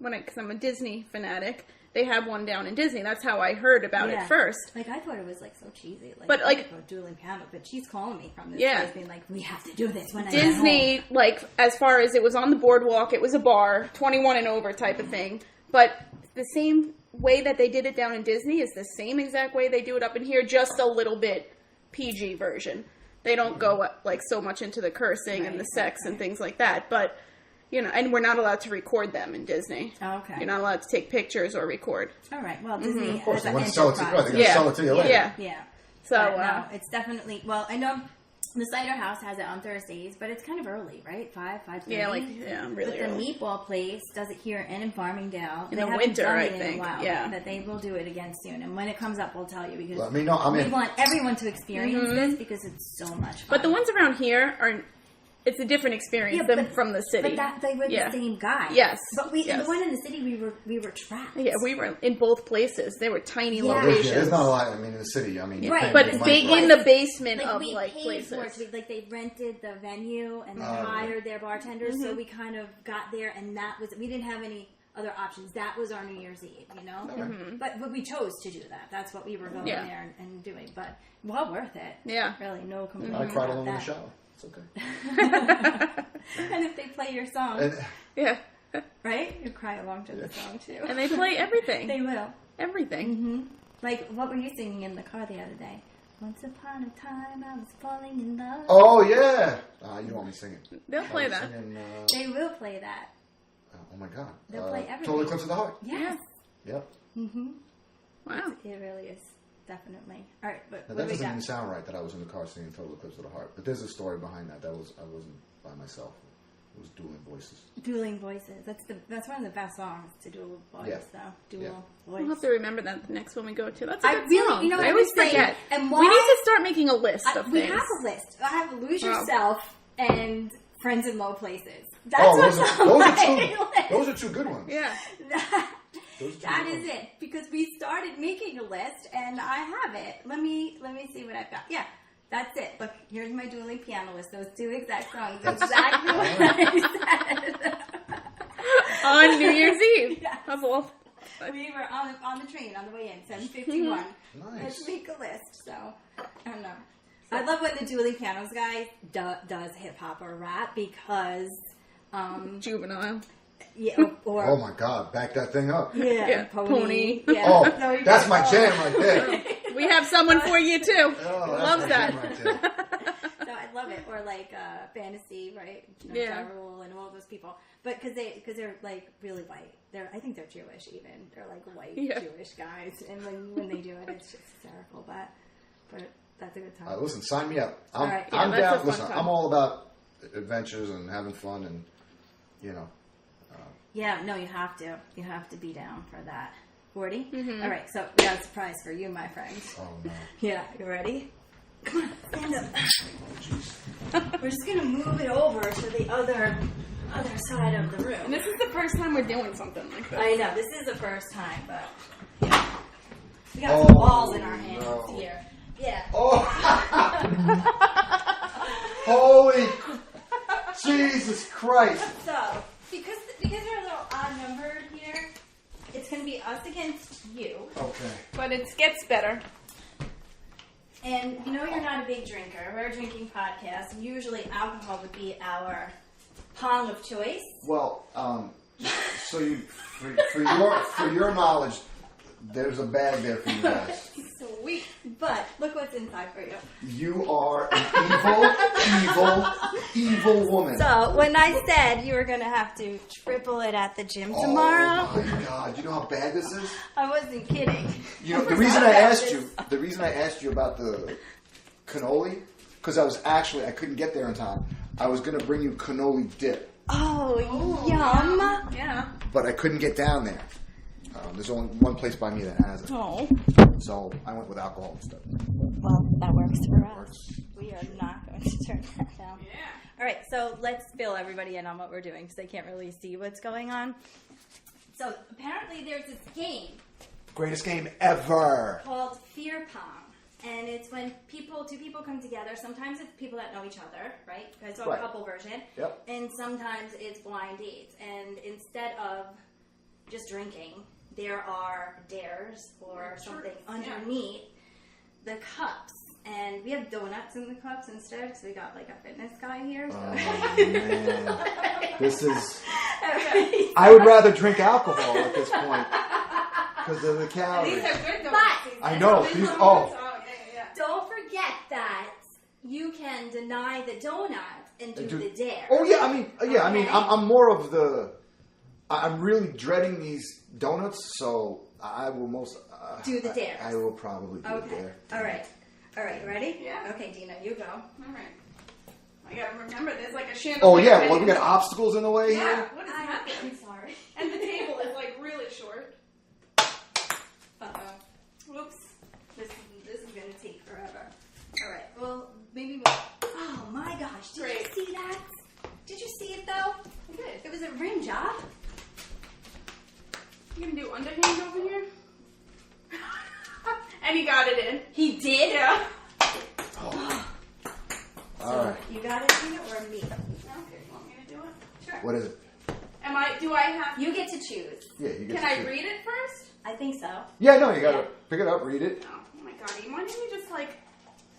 because I'm a Disney fanatic, they have one down in Disney. That's how I heard about it first. Like, I thought it was, like, so cheesy. Like, But, like... About dueling piano, but she's calling me from this Yeah. place being like, we have to do this when I Disney, get home. like, as far as it was on the boardwalk, it was a bar, 21 and over type of thing. But the same way that they did it down in Disney is the same exact way they do it up in here, just a little bit PG version. They don't go, like, so much into the cursing and the sex and things like that. But... You know, and we're not allowed to record them in Disney. Oh, okay. You're not allowed to take pictures or record. All right. Well, Disney Of course, has they an want to sell it to you. enterprise. They're going to sell it to you later. Yeah. Yeah. So, But no, it's definitely... Well, I know the Cider House has it on Thursdays, but it's kind of early, right? 5:30? Yeah, really But early. the Meatball Place does it here and in Farmingdale. In they the haven't winter, done I it in think. a while, Yeah. But they will do it again soon. And when it comes up, we'll tell you, because Let me know. I'm we in. want everyone to experience this, because it's so much fun. But the ones around here are... It's a different experience than from the city. But they were the same guy. Yes. But the one in the city, we were trapped. Yeah, we were in both places. They were tiny Yeah. locations. There's not a lot. I mean, in the city, I mean, you're Right. paying But big money big for it. in the basement Like, of we like paid places. for it. To be, like, they rented the venue and they hired their bartenders, so we kind of got there, and we didn't have any other options. That was our New Year's Eve, you know? But we chose to do that. That's what we were going there and doing. But well worth it. Yeah. Really, no complaints I cried about alone in the that. shower. It's okay. And if they play your song, And, Yeah. right? You cry along to the song, too. And they play everything. They will. Everything. Like, what were you singing in the car the other day? Once upon a time, I was falling in love. oh, yeah. You don't want me singing. They'll play I was that. Singing, They will play that. oh, my God. They'll play everything. Total Eclipse of the Heart. Yes. Yep. Wow. It really is. Definitely. All right, but Now, what that do we doesn't got? even sound right that I was in the car singing Total Eclipse of the Heart. But there's a story behind that. I wasn't by myself. It was dueling voices. Dueling voices. That's one of the best songs to duel voice. Yeah. So dual Yeah. voice. We'll have to remember that the next one we go to. That's a I good really- song. you know what I I always would say? forget. And we why- need to start making a list of We things. have a list. I have Lose Wow. Yourself and Friends in Low Places. That's Oh, what's on my list. those are two good ones. Yeah. Those are two That good is ones. it, because we started making a list, and I have it. Let me see what I've got. Yeah, that's it. Look, here's my dueling piano list. Those two exact songs, exactly what I said. On New Year's Eve. Yes. Of all. We were on the train on the way in, 7:51. Nice. Let's make a list. So I don't know. I love when the dueling pianos guy does hip hop or rap, because Juvenile. Yeah, or Oh my God, back that thing up. yeah, pony. Yeah. Oh, No, you that's can't. my jam right there. We have someone for you too. Oh, that's Loves my that. jam right there. No, I love it. Or like fantasy, right? Yeah. Ja Rule and all those people. But because they're like really white. I think they're Jewish even. They're like white Jewish guys, and when they do it, it's just hysterical. But that's a good time. Listen, sign me up. I'm, All right. Yeah, I'm that's a down. fun Listen, time. I'm all about adventures and having fun, and Yeah, no, you have to. You have to be down for that. 40? Mm-hmm. All right, so we got a surprise for you, my friend. oh no. Yeah, you ready? Come on, stand up. We're just going to move it over to the other side of the And room. this is the first time we're doing something like this. I know, this is the first time, but yeah. We got some balls in our hands no. here. Yeah. Oh, holy Jesus Christ! So, because we're a little odd numbered here, it's going to be us against you. Okay. But it gets better. And you know you're not a big drinker. We're a drinking podcast. Usually alcohol would be our pong of choice. Well, so you, for your knowledge, there's a bag there for you guys. Sweet. But look what's inside for you. You are an evil woman. So when I said you were going to have to triple it at the gym tomorrow, Oh my God! You know how bad this is. I wasn't kidding. You know the reason I asked you about the cannoli, because I couldn't get there in time. I was going to bring you cannoli dip, Oh, yum. Yeah. but I couldn't get down there. There's only one place by me that has it, Oh. so I went with alcohol instead. Well, that works for us. Works. We are not going to turn that down. Yeah. All right, so let's fill everybody in on what we're doing because they can't really see what's going on. So apparently there's this game Greatest game ever. called Fear Pong. And it's when two people come together. Sometimes it's people that know each other, right? It's a Right. couple version. Yep. And sometimes it's blind dates. And instead of just drinking, there are dares or something underneath the cups. And we have donuts in the cups instead because we got like a fitness guy here. So. Oh man, this is. I would rather drink alcohol at this point because of the calories. These are good But donuts. I know. These. Oh. Yeah. don't forget that you can deny the donut and do the dare. Oh yeah. I mean. Yeah. I mean. Okay. I'm more of the. I'm really dreading these donuts, so I will most. Do the dares. I will probably do the Okay. dare. All right. All right. You ready? Yeah. Okay, Dina, you go. All right. I gotta remember, there's like a chandelier. Oh yeah. Well, we got obstacles in the way Yeah. here. What is happening? I'm sorry. And the table is like really short. Uh-oh. Whoops. This is going to take forever. All right. Well, maybe we'll... Oh, my gosh. Did Great. you see that? Did you see it, though? I did. It was a rim job. You gonna do underhand over here? And he got it in. He did? Yeah. All right. You got it, Dina, or me? Okay, you want me to do it? Sure. What is it? Do I have... You get to choose. Yeah. You get. Can to I choose. read it first? I think so. Yeah. No. You gotta pick it up, read it. Oh my god, why didn't you just like...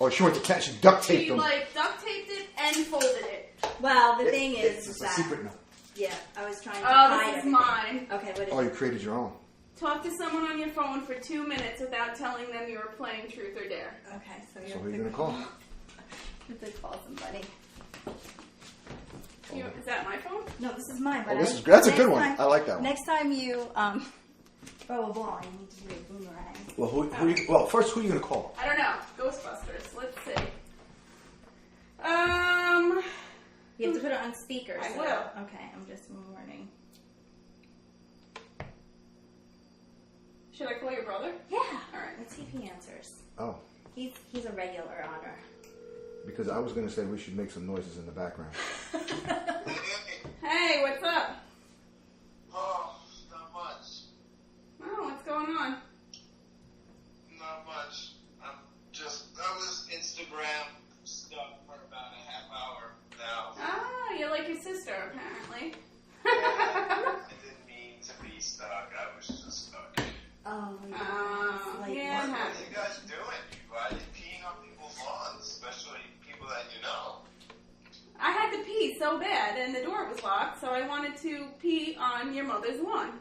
Oh, she went to catch. She duct taped You them. like duct taped it and folded it. Well, the thing is It's a that... secret note. Yeah, I was trying to Oh, hide this is everything. mine. Okay, what is Oh, it? you created your own. Talk to someone on your phone for 2 minutes without telling them you were playing Truth or Dare. Okay, so So who are you gonna call? You have to call somebody. Is that my phone? No, this is mine. But Oh, that's a good next one. time- I like that one. Next time you throw a ball, you need to do a boomerang. Well, first, who are you gonna call? I don't know. Ghostbusters. Let's see. You have to put it on speaker. I so- will. Okay, I'm just warning. Should I call your brother? Yeah. All right. Let's see if he answers. Oh, He's a regular on her. because I was gonna say we should make some noises in the background. Hey, what's up? Oh, not much. Oh, what's going on? Not much. I was Instagram stuck for about a half hour now. Ah, you're like your sister, apparently. I didn't mean to be stuck. I was just stuck. Oh, yeah. What are you guys doing? Why are you peeing on people's lawns, especially people that you know? I had to pee, pee so bad, and the door was locked, so I wanted to pee on your mother's lawn.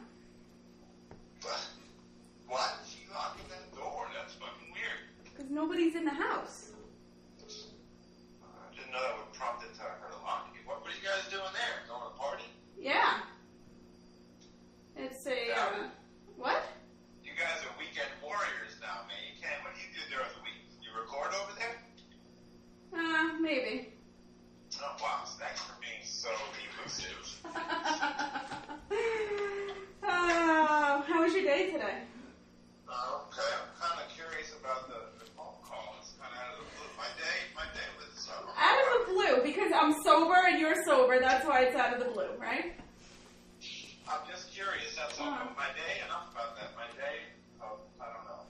Why did she lock that door? That's fucking weird. Because nobody's in the house. I didn't know that would prompt it to her to lock it. What are you guys doing there? Going to a party? Yeah. It's a, what? You guys are weekend warriors now, man. You can't. What do you do during the week? You record over there? Maybe. Oh, wow. Thanks for being so elusive. How was your day today? Okay. I'm kind of curious about the phone call. It's kind of out of the blue. My day was... Out of the blue, because I'm sober and you're sober, that's why it's out of the blue, right? I'm just curious. That's all. My day, enough about that. My day, I don't know.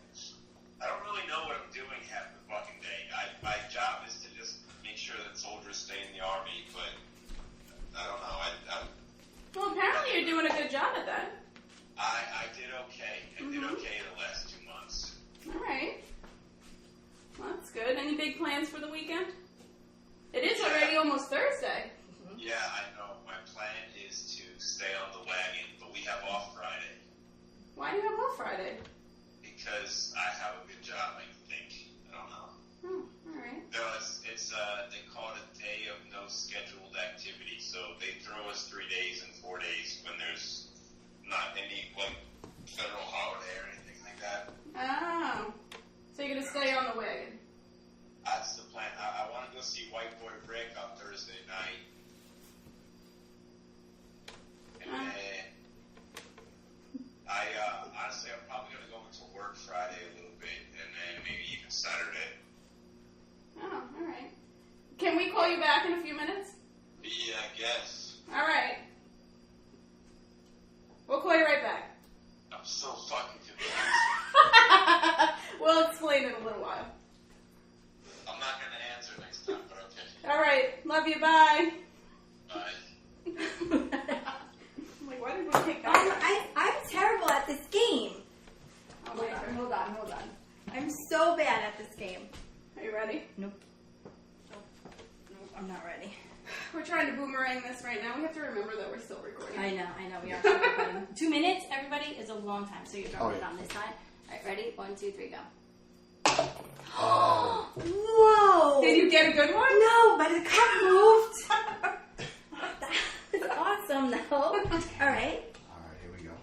I don't really know what I'm doing half the fucking day. My job is to just make sure that soldiers stay in the army, but I don't know. Well, apparently you're doing a good job at that. I did okay. I did okay the last 2 months. All right. Well, that's good. Any big plans for the weekend? It is already almost Thursday. Yeah, I know. My plan is to stay on the wagon, but we have off Friday. Why do you have off Friday? Because I have a good job, I think. I don't know. All right. No, it's they call it a day of no scheduled activity. So they throw us 3 days and 4 days when there's not any federal holiday or anything like that. Oh. So you're going to stay on the wagon? That's the plan. I want to go see White Boy Rick on Thursday night. And then honestly, I'm probably going to go into work Friday a little bit, and then maybe even Saturday. Oh, all right. Can we call you back in a few minutes? Yeah, I guess. All right. We'll call you right back. I'm so fucking confused. We'll explain in a little while. I'm not going to answer next time, but okay. All right. Love you. Bye. Bye. I'm like, why did we pick that? I'm terrible at this game. Oh my God. Hold on. I'm so bad at this game. Are you ready? Nope, I'm not ready. We're trying to boomerang this right now. We have to remember that we're still recording. I know, we are still recording. 2 minutes, everybody, is a long time, so you're throwing it on this side. All right, ready? 1, 2, 3, go. Oh. Whoa! Did you get a good one? No, but the cup moved. That was awesome, though. All right. All right, here we go.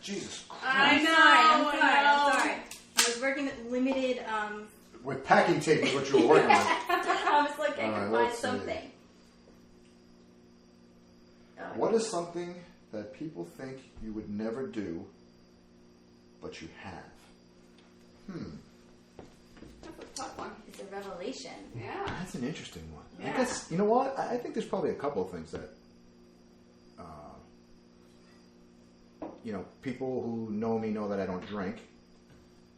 Jesus Christ. I know. I'm sorry. I was working with limited, With packing tape is what you were working with. I was like, I All could right, find let's see. something. What is something that people think you would never do, but you have? That's a tough one. It's a revelation. Yeah. That's an interesting one. Yeah. I guess, you know what? I think there's probably a couple of things that, people who know me know that I don't drink,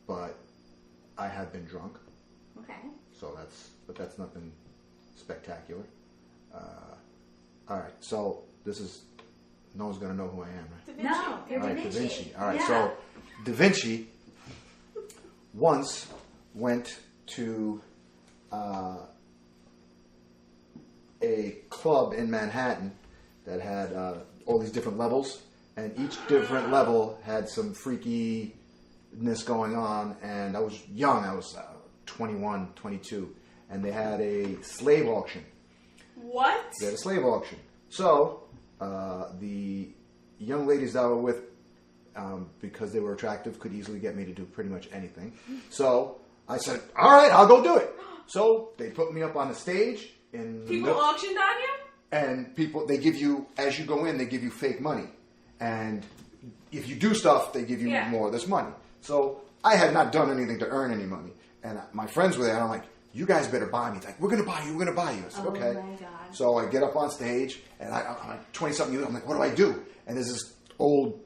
but I have been drunk. Okay. So that's nothing spectacular. All right, so no one's going to know who I am, right? DaVinci. No, you're All right, DaVinci. DaVinci. All right, Yeah. so DaVinci once went to a club in Manhattan that had all these different levels, and each different level had some freakiness going on, and I was young. I was 21, 22, and they had a slave auction. What? They had a slave auction. So the young ladies that I were with, because they were attractive, could easily get me to do pretty much anything. So I said, all right, I'll go do it. So they put me up on the stage. People auctioned on you? And they give you, as you go in, they give you fake money. And if you do stuff, they give you more of this money. So I had not done anything to earn any money. And my friends were there, and I'm like, you guys better buy me. It's like, we're going to buy you, we're going to buy you. I said, okay. Oh my God. So I get up on stage, and I'm like 20-something years old. I'm like, what do I do? And there's this old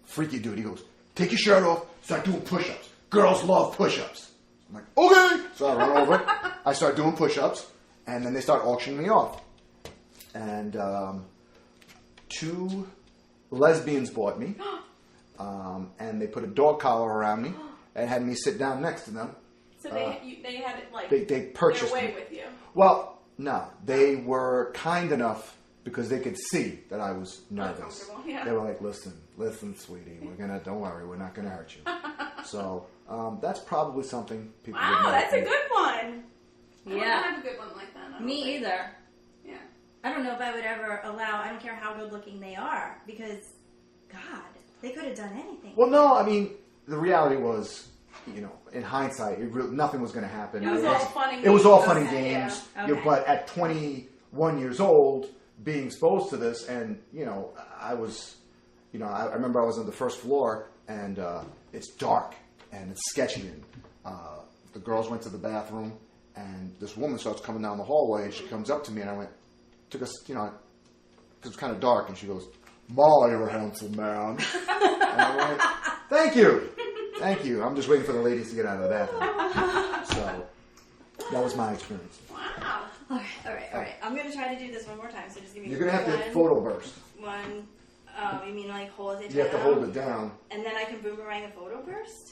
freaky dude. He goes, take your shirt off, start doing push-ups. Girls love push-ups. I'm like, okay. So I run over, I start doing push-ups, and then they start auctioning me off. And 2 lesbians bought me, and they put a dog collar around me and had me sit down next to them. So they had it like They purchased their way me. with you. Well, no, they were kind enough because they could see that I was nervous. Uncomfortable, yeah. They were like, listen, sweetie, don't worry, we're not gonna hurt you. So that's probably something people. Wow, would that's a think. good one. Yeah. I don't have a good one like that. I don't Me think. either. Yeah. I don't know if I would ever allow. I don't care how good looking they are because, God, they could have done anything. Well, no, I mean the reality was, in hindsight, nothing was going to happen. It was all fun and It was all games. fun and Okay, games. yeah. Okay. But at 21 years old, being exposed to this, and I was, I remember I was on the first floor, and it's dark and it's sketchy, and the girls went to the bathroom, and this woman starts coming down the hallway, and she comes up to me, and I went, took us, because it's kind of dark, and she goes, "Molly, you're a handsome man." And I went, "Thank you. Thank you. I'm just waiting for the ladies to get out of the bathroom." So that was my experience. Wow. All right. I'm going to try to do this one more time, so just give me You're going to have to one, photo burst. One, you mean like hold it down? You have to hold it down. And then I can boomerang a photo burst?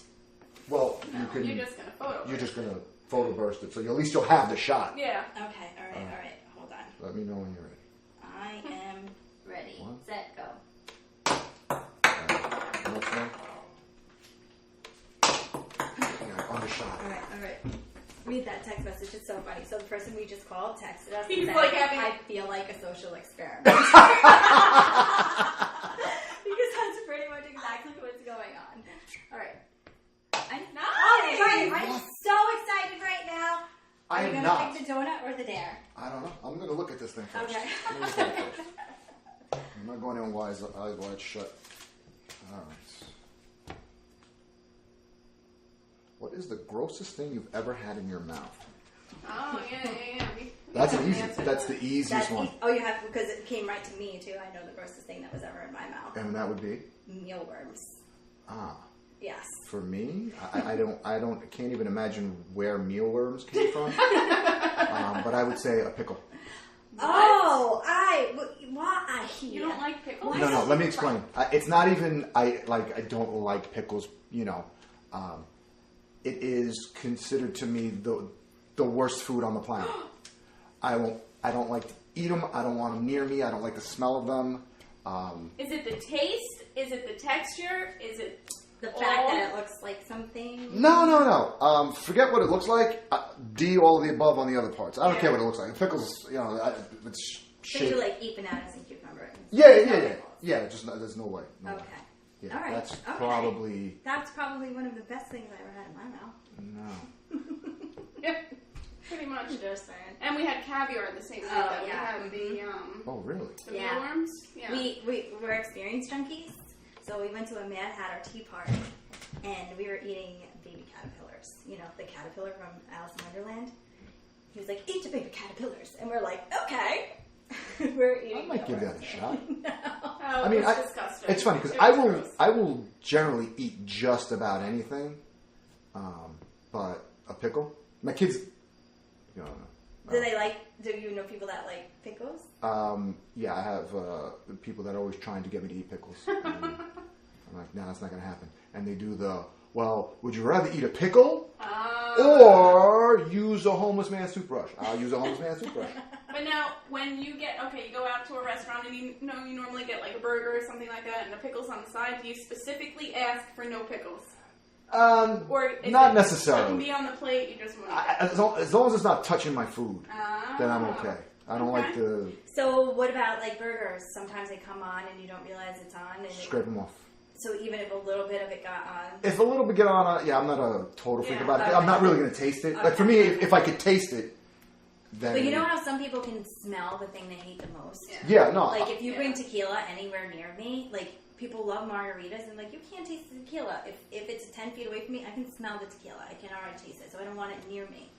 Well, No, you can. you're just gonna photo. You're just going to photo burst it, so at least you'll have the shot. Yeah. Okay, all right. Hold on. Let me know when you're ready. I am ready. One. Set, go. Next one. Yeah, on the shot. All right. Read that text message. It's so funny. So the person we just called texted us He's and said, like having- I feel like a social experiment. Because that's pretty much exactly what's going on. All right. I'm so excited right now. I Are you am going not. to pick the donut or the dare? I don't know. I'm going to look at this thing first. Okay. Let me look at it first. I'm not going in eyes wide shut. All right. What is the grossest thing you've ever had in your mouth? Oh yeah. That's an an easy. That's the easiest one. You have, because it came right to me too. I know the grossest thing that was ever in my mouth. And that would be Mealworms. ah. Yes. For me, I can't even imagine where mealworms came from. But I would say a pickle. Oh, why? You don't like pickles? No. Let me explain. It's not even. I don't like pickles. It is considered to me the worst food on the planet. I don't like to eat them. I don't want them near me. I don't like the smell of them. Is it the taste? Is it the texture? Is it The fact that it looks like something. No. Forget what it looks like. D all of the above on the other parts. I don't care what it looks like. Pickles, it's So shit. you like eat bananas and cucumber? Yeah. Just there's no way. No way. Okay. Yeah, All right. That's Okay. probably That's probably one of the best things I ever had in my mouth. no. Yeah, pretty much. Just saying. And we had caviar the same night that we had the Oh, really? the Yeah. mealworms. Yeah. We're experienced junkies, so we went to a Mad Hatter tea party, and we were eating baby caterpillars. The caterpillar from Alice in Wonderland. He was like, "Eat the baby caterpillars," and we're like, "Okay." We're eating. I might give that a shot. Oh, I mean, it was disgusting. it's funny because It was gross. I will generally eat just about anything, but a pickle. My kids, Do you know people that like pickles? yeah, I have people that are always trying to get me to eat pickles. I'm like, no, that's not going to happen. And they do would you rather eat a pickle or use a homeless man's toothbrush? I'll use a homeless man's toothbrush. But now, when you go out to a restaurant and you normally get like a burger or something like that and the pickles on the side, do you specifically ask for no pickles? Or is not it necessarily. can be on the plate, you just want As long as it's not touching my food, then I'm okay. I don't like to So what about like burgers? Sometimes they come on and you don't realize it's on. And scrape them off. So even if a little bit of it got on. If a little bit get on, I'm not a total freak Yeah, about it. okay. I'm not really going to taste it. Like for me, if I could taste it, then. But you know how some people can smell the thing they hate the most? Yeah, no. Like if you bring tequila anywhere near me, like people love margaritas and like you can't taste the tequila. If it's 10 feet away from me, I can smell the tequila. I can already taste it, so I don't want it near me.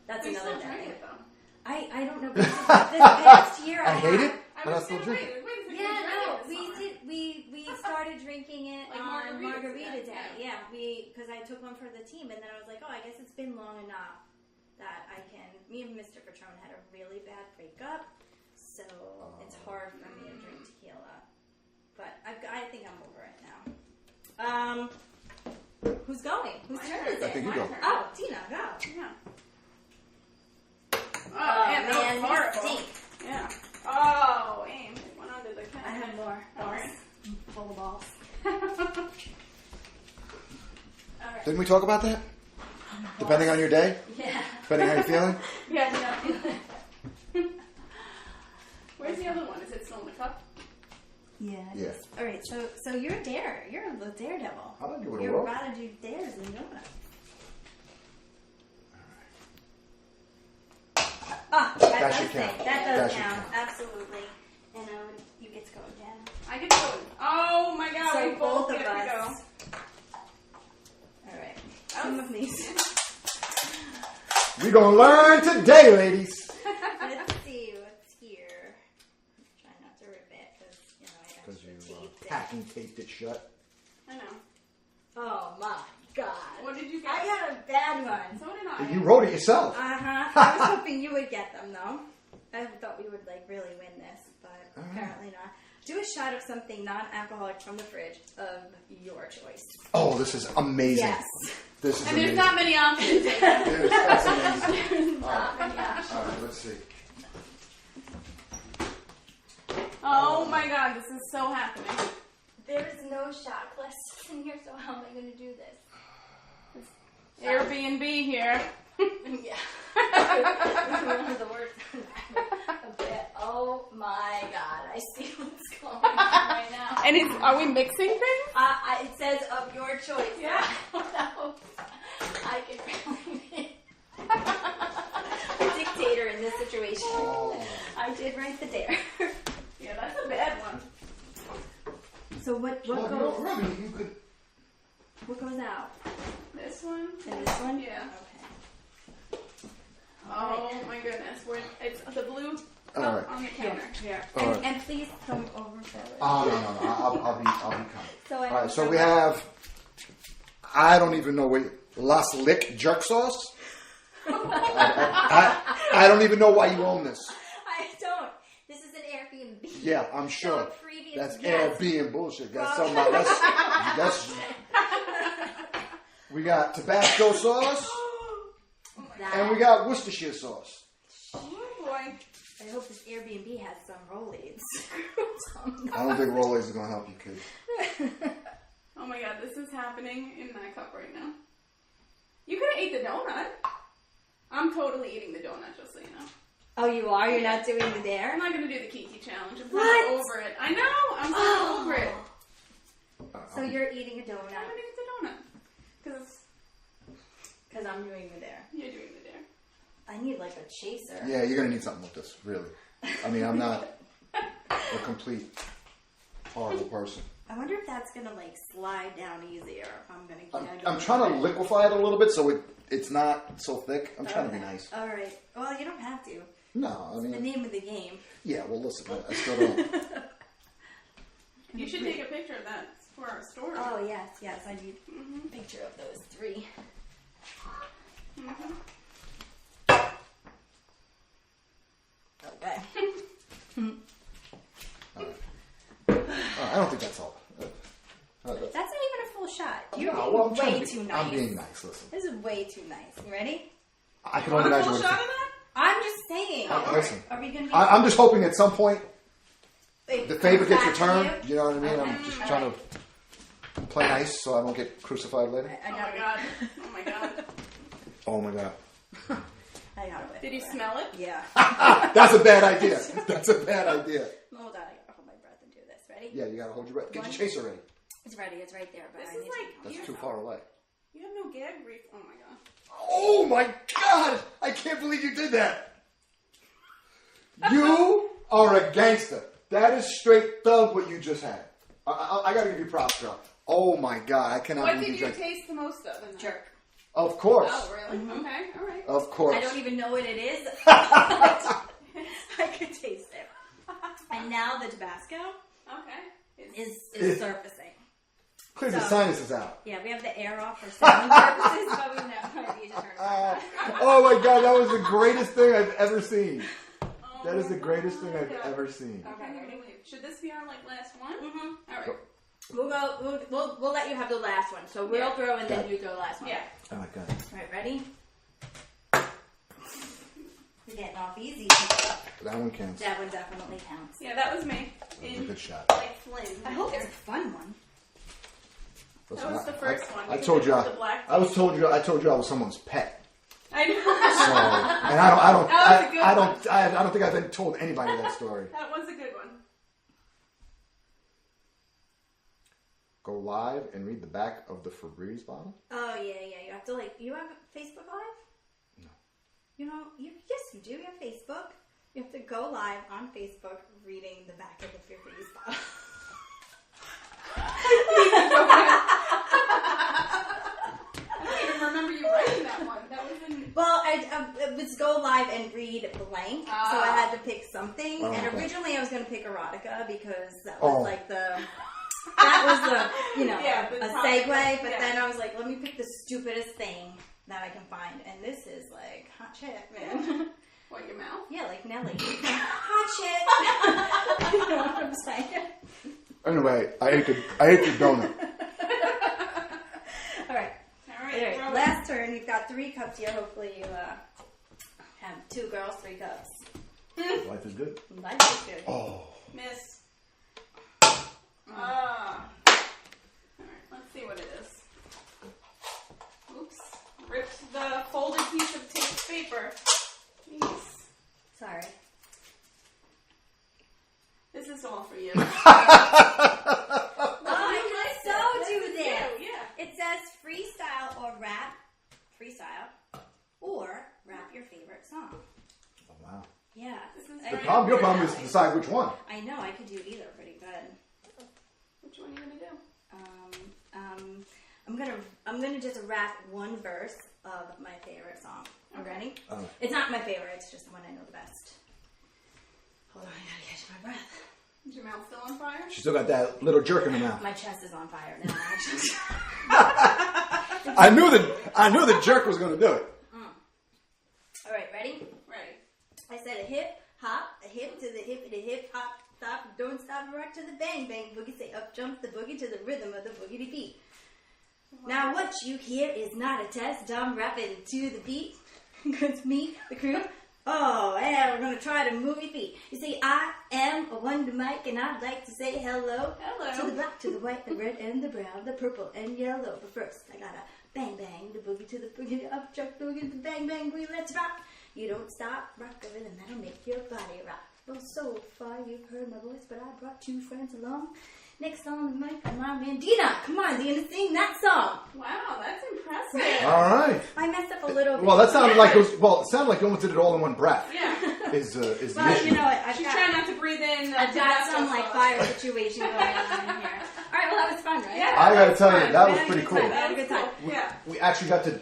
That's We another still drink thing. it though. I don't know. This past year, I hate it, I but I was still gonna drink say, it. wait a second, Yeah, we no, drank it we this summer. did. We started drinking it Like on Margarita Margarita Day. Day, Yeah, because I took one for the team, and then I was like, oh, I guess it's been long enough that I can. Me and Mr. Patron had a really bad breakup, so it's hard for me to drink tequila. But I think I'm over it now. Who's going? Whose turn is I it? think you go. Oh, Tina, go. Yeah. Oh, man, that man, was you horrible. stink. Yeah. Oh, aim. It went under the cabinet. I have more. Sorry. I'm full of balls. All right. Didn't we talk about that? Depending on your day? Yeah. Depending on how you're feeling? Yeah. Where's the other one? Is it still in the cup? Yeah. Yeah. All right. So you're a dare. You're the daredevil. I'll give it a You're whirl. about to do dares and donuts. Ah, that That does should count. That That does should count. count. Absolutely. And you get to go again. I get to go. Oh my god, So we both both get of to go. us. All right. Some of these. We're going to learn today, ladies. Let's see what's here. Try not to rip it because I Because you actually taped it. packing taped it shut. I know. Oh my god. What did you get? I got a bad one. So did I. You wrote it yourself. I was hoping you would get them though. I thought we would really win this, but apparently not. Do a shot of something non-alcoholic from the fridge of your choice. Oh, this is amazing. Yes. This is And amazing. there's not many options. That's amazing. Not many options. All right, let's see. Oh my god, this is so happening. There's no shot questions in here, so how am I going to do this? Airbnb here. Yeah. One of the words. Okay. Oh my god, I see what's going on right now. And are we mixing things? It says of your choice. Yeah. I can really be a dictator in this situation. I did write the dare. Yeah, that's a bad one. So what Well, goes? remember, you could. What goes out? This one? And this one? Yeah. Okay. Oh my goodness. It's the blue All cup right. on the counter. Here. All right. And please come over for it. Oh no! I'll be coming. So All right, so we have. I don't even know what Las Lick jerk sauce. I don't even know why you own this. I don't. This is an Airbnb. Yeah, I'm sure. So previous That's guests- Airbnb bullshit. That's something. That's. We got Tabasco sauce and we got Worcestershire sauce. Oh boy. I hope this Airbnb has some Rolaids. I don't think Rolaids is gonna help you, kid. Oh my god, this is happening in my cup right now. You could have ate the donut. I'm totally eating the donut, just so you know. Oh, you are? You're not doing the I'm dare? not going to do the Kiki challenge. I'm What? so over it. I know. I'm so over it. So you're eating a I'm donut going to eat the donut. because I'm doing the dare. You're doing the dare. I need like a chaser. Yeah, you're gonna need something with this, really. I mean, I'm not a complete horrible person. I wonder if that's gonna like slide down easier. If I'm gonna. I'm trying to liquefy it a little bit so it's not so thick. I'm trying to be nice. All right. Well, you don't have to. No, I The mean, name of the game. yeah. Well, listen, I still don't. You should take a picture of that for our story. Oh yes. I need a picture of those three. Okay. I don't think that's all. That's not even a full shot. You're No, being well, I'm trying way to too be, nice. I'm being nice. Listen, This is way too nice. You ready? I can Want only a imagine full what. shot of that? I'm just saying. Listen, Are we gonna be? I'm just hoping at some point Wait, the favor gets back to returned. You know what I mean? Okay. I'm just trying to play nice so I don't get crucified later. I Oh my got god. Oh my god. Oh my god, I got it. Did you smell it? Yeah. that's a bad idea. That's a bad idea. Hold on. I gotta hold my breath and do this. Ready? Yeah, you gotta hold your breath. Get your chaser ready. It's ready. It's right there. But This I is need like- to. That's too far away. You have no gag reflex. Oh my god. Oh my god! I can't believe you did that. You are a gangster. That is straight thug what you just had. I gotta give you props, girl. Oh my god, I cannot What believe did you you drank. taste the most of? In that? Jerk. Of course. Oh, really? Okay, alright. Of course. I don't even know what it is. I could taste it. And now the Tabasco Okay. is surfacing. Clear the sinuses out. Yeah, we have the air off for sound purposes, but we know I need to turn it on. Oh my god, that was the greatest thing I've ever seen. Oh That is the my greatest thing I've God. ever seen. Okay, should this be our like last one? Mm-hmm. Alright. We'll let you have the last one. So we'll throw and then you throw the last one. Yeah. Oh my god. All right, ready? You're getting off easy. That one counts. That one definitely counts. Yeah, that was me. That was a good shot. Like Flynn. I hope it's a fun one. Listen, That was the first one. I told you. The black I told you I was someone's pet. I know. So, and I don't think I've told anybody that story. That was a good one. Go live and read the back of the Febreze bottle. Oh yeah. You have to you have Facebook Live? No. You know, yes you do. You have Facebook. You have to go live on Facebook reading the back of the Febreze bottle. I don't even remember you writing that one. That was in... Well, it was go live and read blank, so I had to pick something. Oh, and okay. originally I was going to pick erotica because that was that was the a segue. But then I was like, let me pick the stupidest thing that I can find, and this is like hot shit, man. What, your mouth? Yeah, like Nelly. Hot shit. You know what I'm saying? Anyway, I ate the donut. All right. Anyway, last turn. You've got 3 cups here. Hopefully you have 2 girls, 3 cups. Life is good. Life is good. Oh. Miss. Alright, let's see what it is. Oops. Ripped the folded piece of taped paper. Jeez. Sorry. This is all for you. Oh, I can so do this. Yeah. It says freestyle or rap. Freestyle. Or rap your favorite song. Oh, wow. Yeah. This is Your problem is to decide which one. I know, I could do either pretty good. Which one are you gonna do? I'm gonna just rap one verse of my favorite song. Are you ready? Okay. It's not my favorite, it's just the one I know the best. Hold on, I gotta catch my breath. Is your mouth still on fire? She still got that little jerk in her mouth. My chest is on fire now, actually. I knew the jerk was going to do it. All right, ready? Ready. I said a hip hop, a hip to the hip, the hip hop, stop, don't stop, rock to the bang bang boogie. Say up jump the boogie to the rhythm of the boogity beat. Now what you hear is not a test. I'm rapping to the beat. Cause me, the crew. Oh, and we're gonna try to move your feet. You see, I am a wonder mic, and I'd like to say hello. Hello. To the black, to the white, the red, and the brown, the purple, and yellow. But first, I gotta bang bang the boogie to the boogie, up chuck the boogie to the bang bang boogie. Let's rock. You don't stop, rock a rhythm that'll make your body rock. Well, so far you've heard my voice, but I brought 2 friends along. Next on the mic, my man Dina. Come on, Dina, sing that song. Wow, that's impressive. All right. I messed up a little bit. Well, that sounded like it was. Well, it sounded like you almost did it all in one breath. Yeah. Is the Well, issue? you know what? She's trying not to breathe in. I've got some like fire situation going on in here. All right, well that was fun, right? Yeah. I gotta tell you, that was We had a pretty good cool. time. We had a good time. Yeah. We actually got to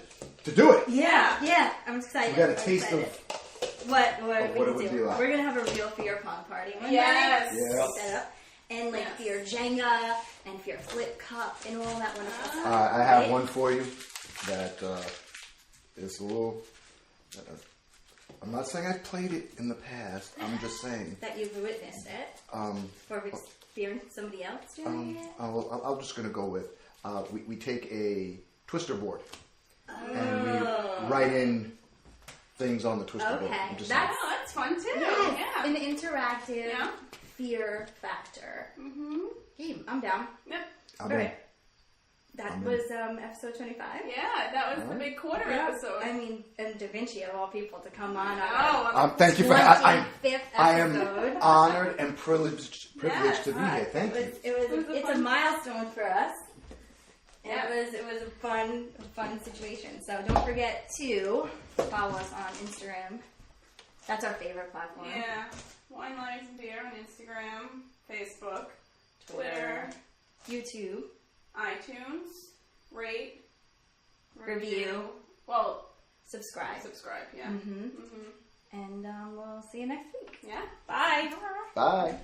do it. Yeah. I'm excited. We got a I'm taste excited. of what what it would be like. We're gonna have a real fear pong party one Yes. night. Yeah. Set up. And like Yes. fear Jenga and fear flip cup and all that wonderful stuff. I have Right? one for you that is a little. I'm not saying I've played it in the past. I'm just saying. That you've witnessed it. Or experienced somebody else doing it. I'm just gonna go with. We take a twister board and we write in things on the twister board. Okay. I'm just That's Oh, that's fun too. yes, Yeah. an interactive Yeah. fear factor. Mm-hmm. Game. I'm down. Yep. I'm All in. right. That I'm in. was episode 25. Yeah, that was the big quarter episode. I mean, and DaVinci of all people to come on. Thank you for. 25th I am episode. honored and privileged to be here. Thank you. It's a milestone for us. Yeah. It was a fun situation. So don't forget to follow us on Instagram. That's our favorite platform. Yeah. Wine, Lies, and Beer on Instagram, Facebook, Twitter, YouTube, iTunes, rate, Review. Well, subscribe. subscribe, yeah. And we'll see you next week. Yeah. Bye. Bye.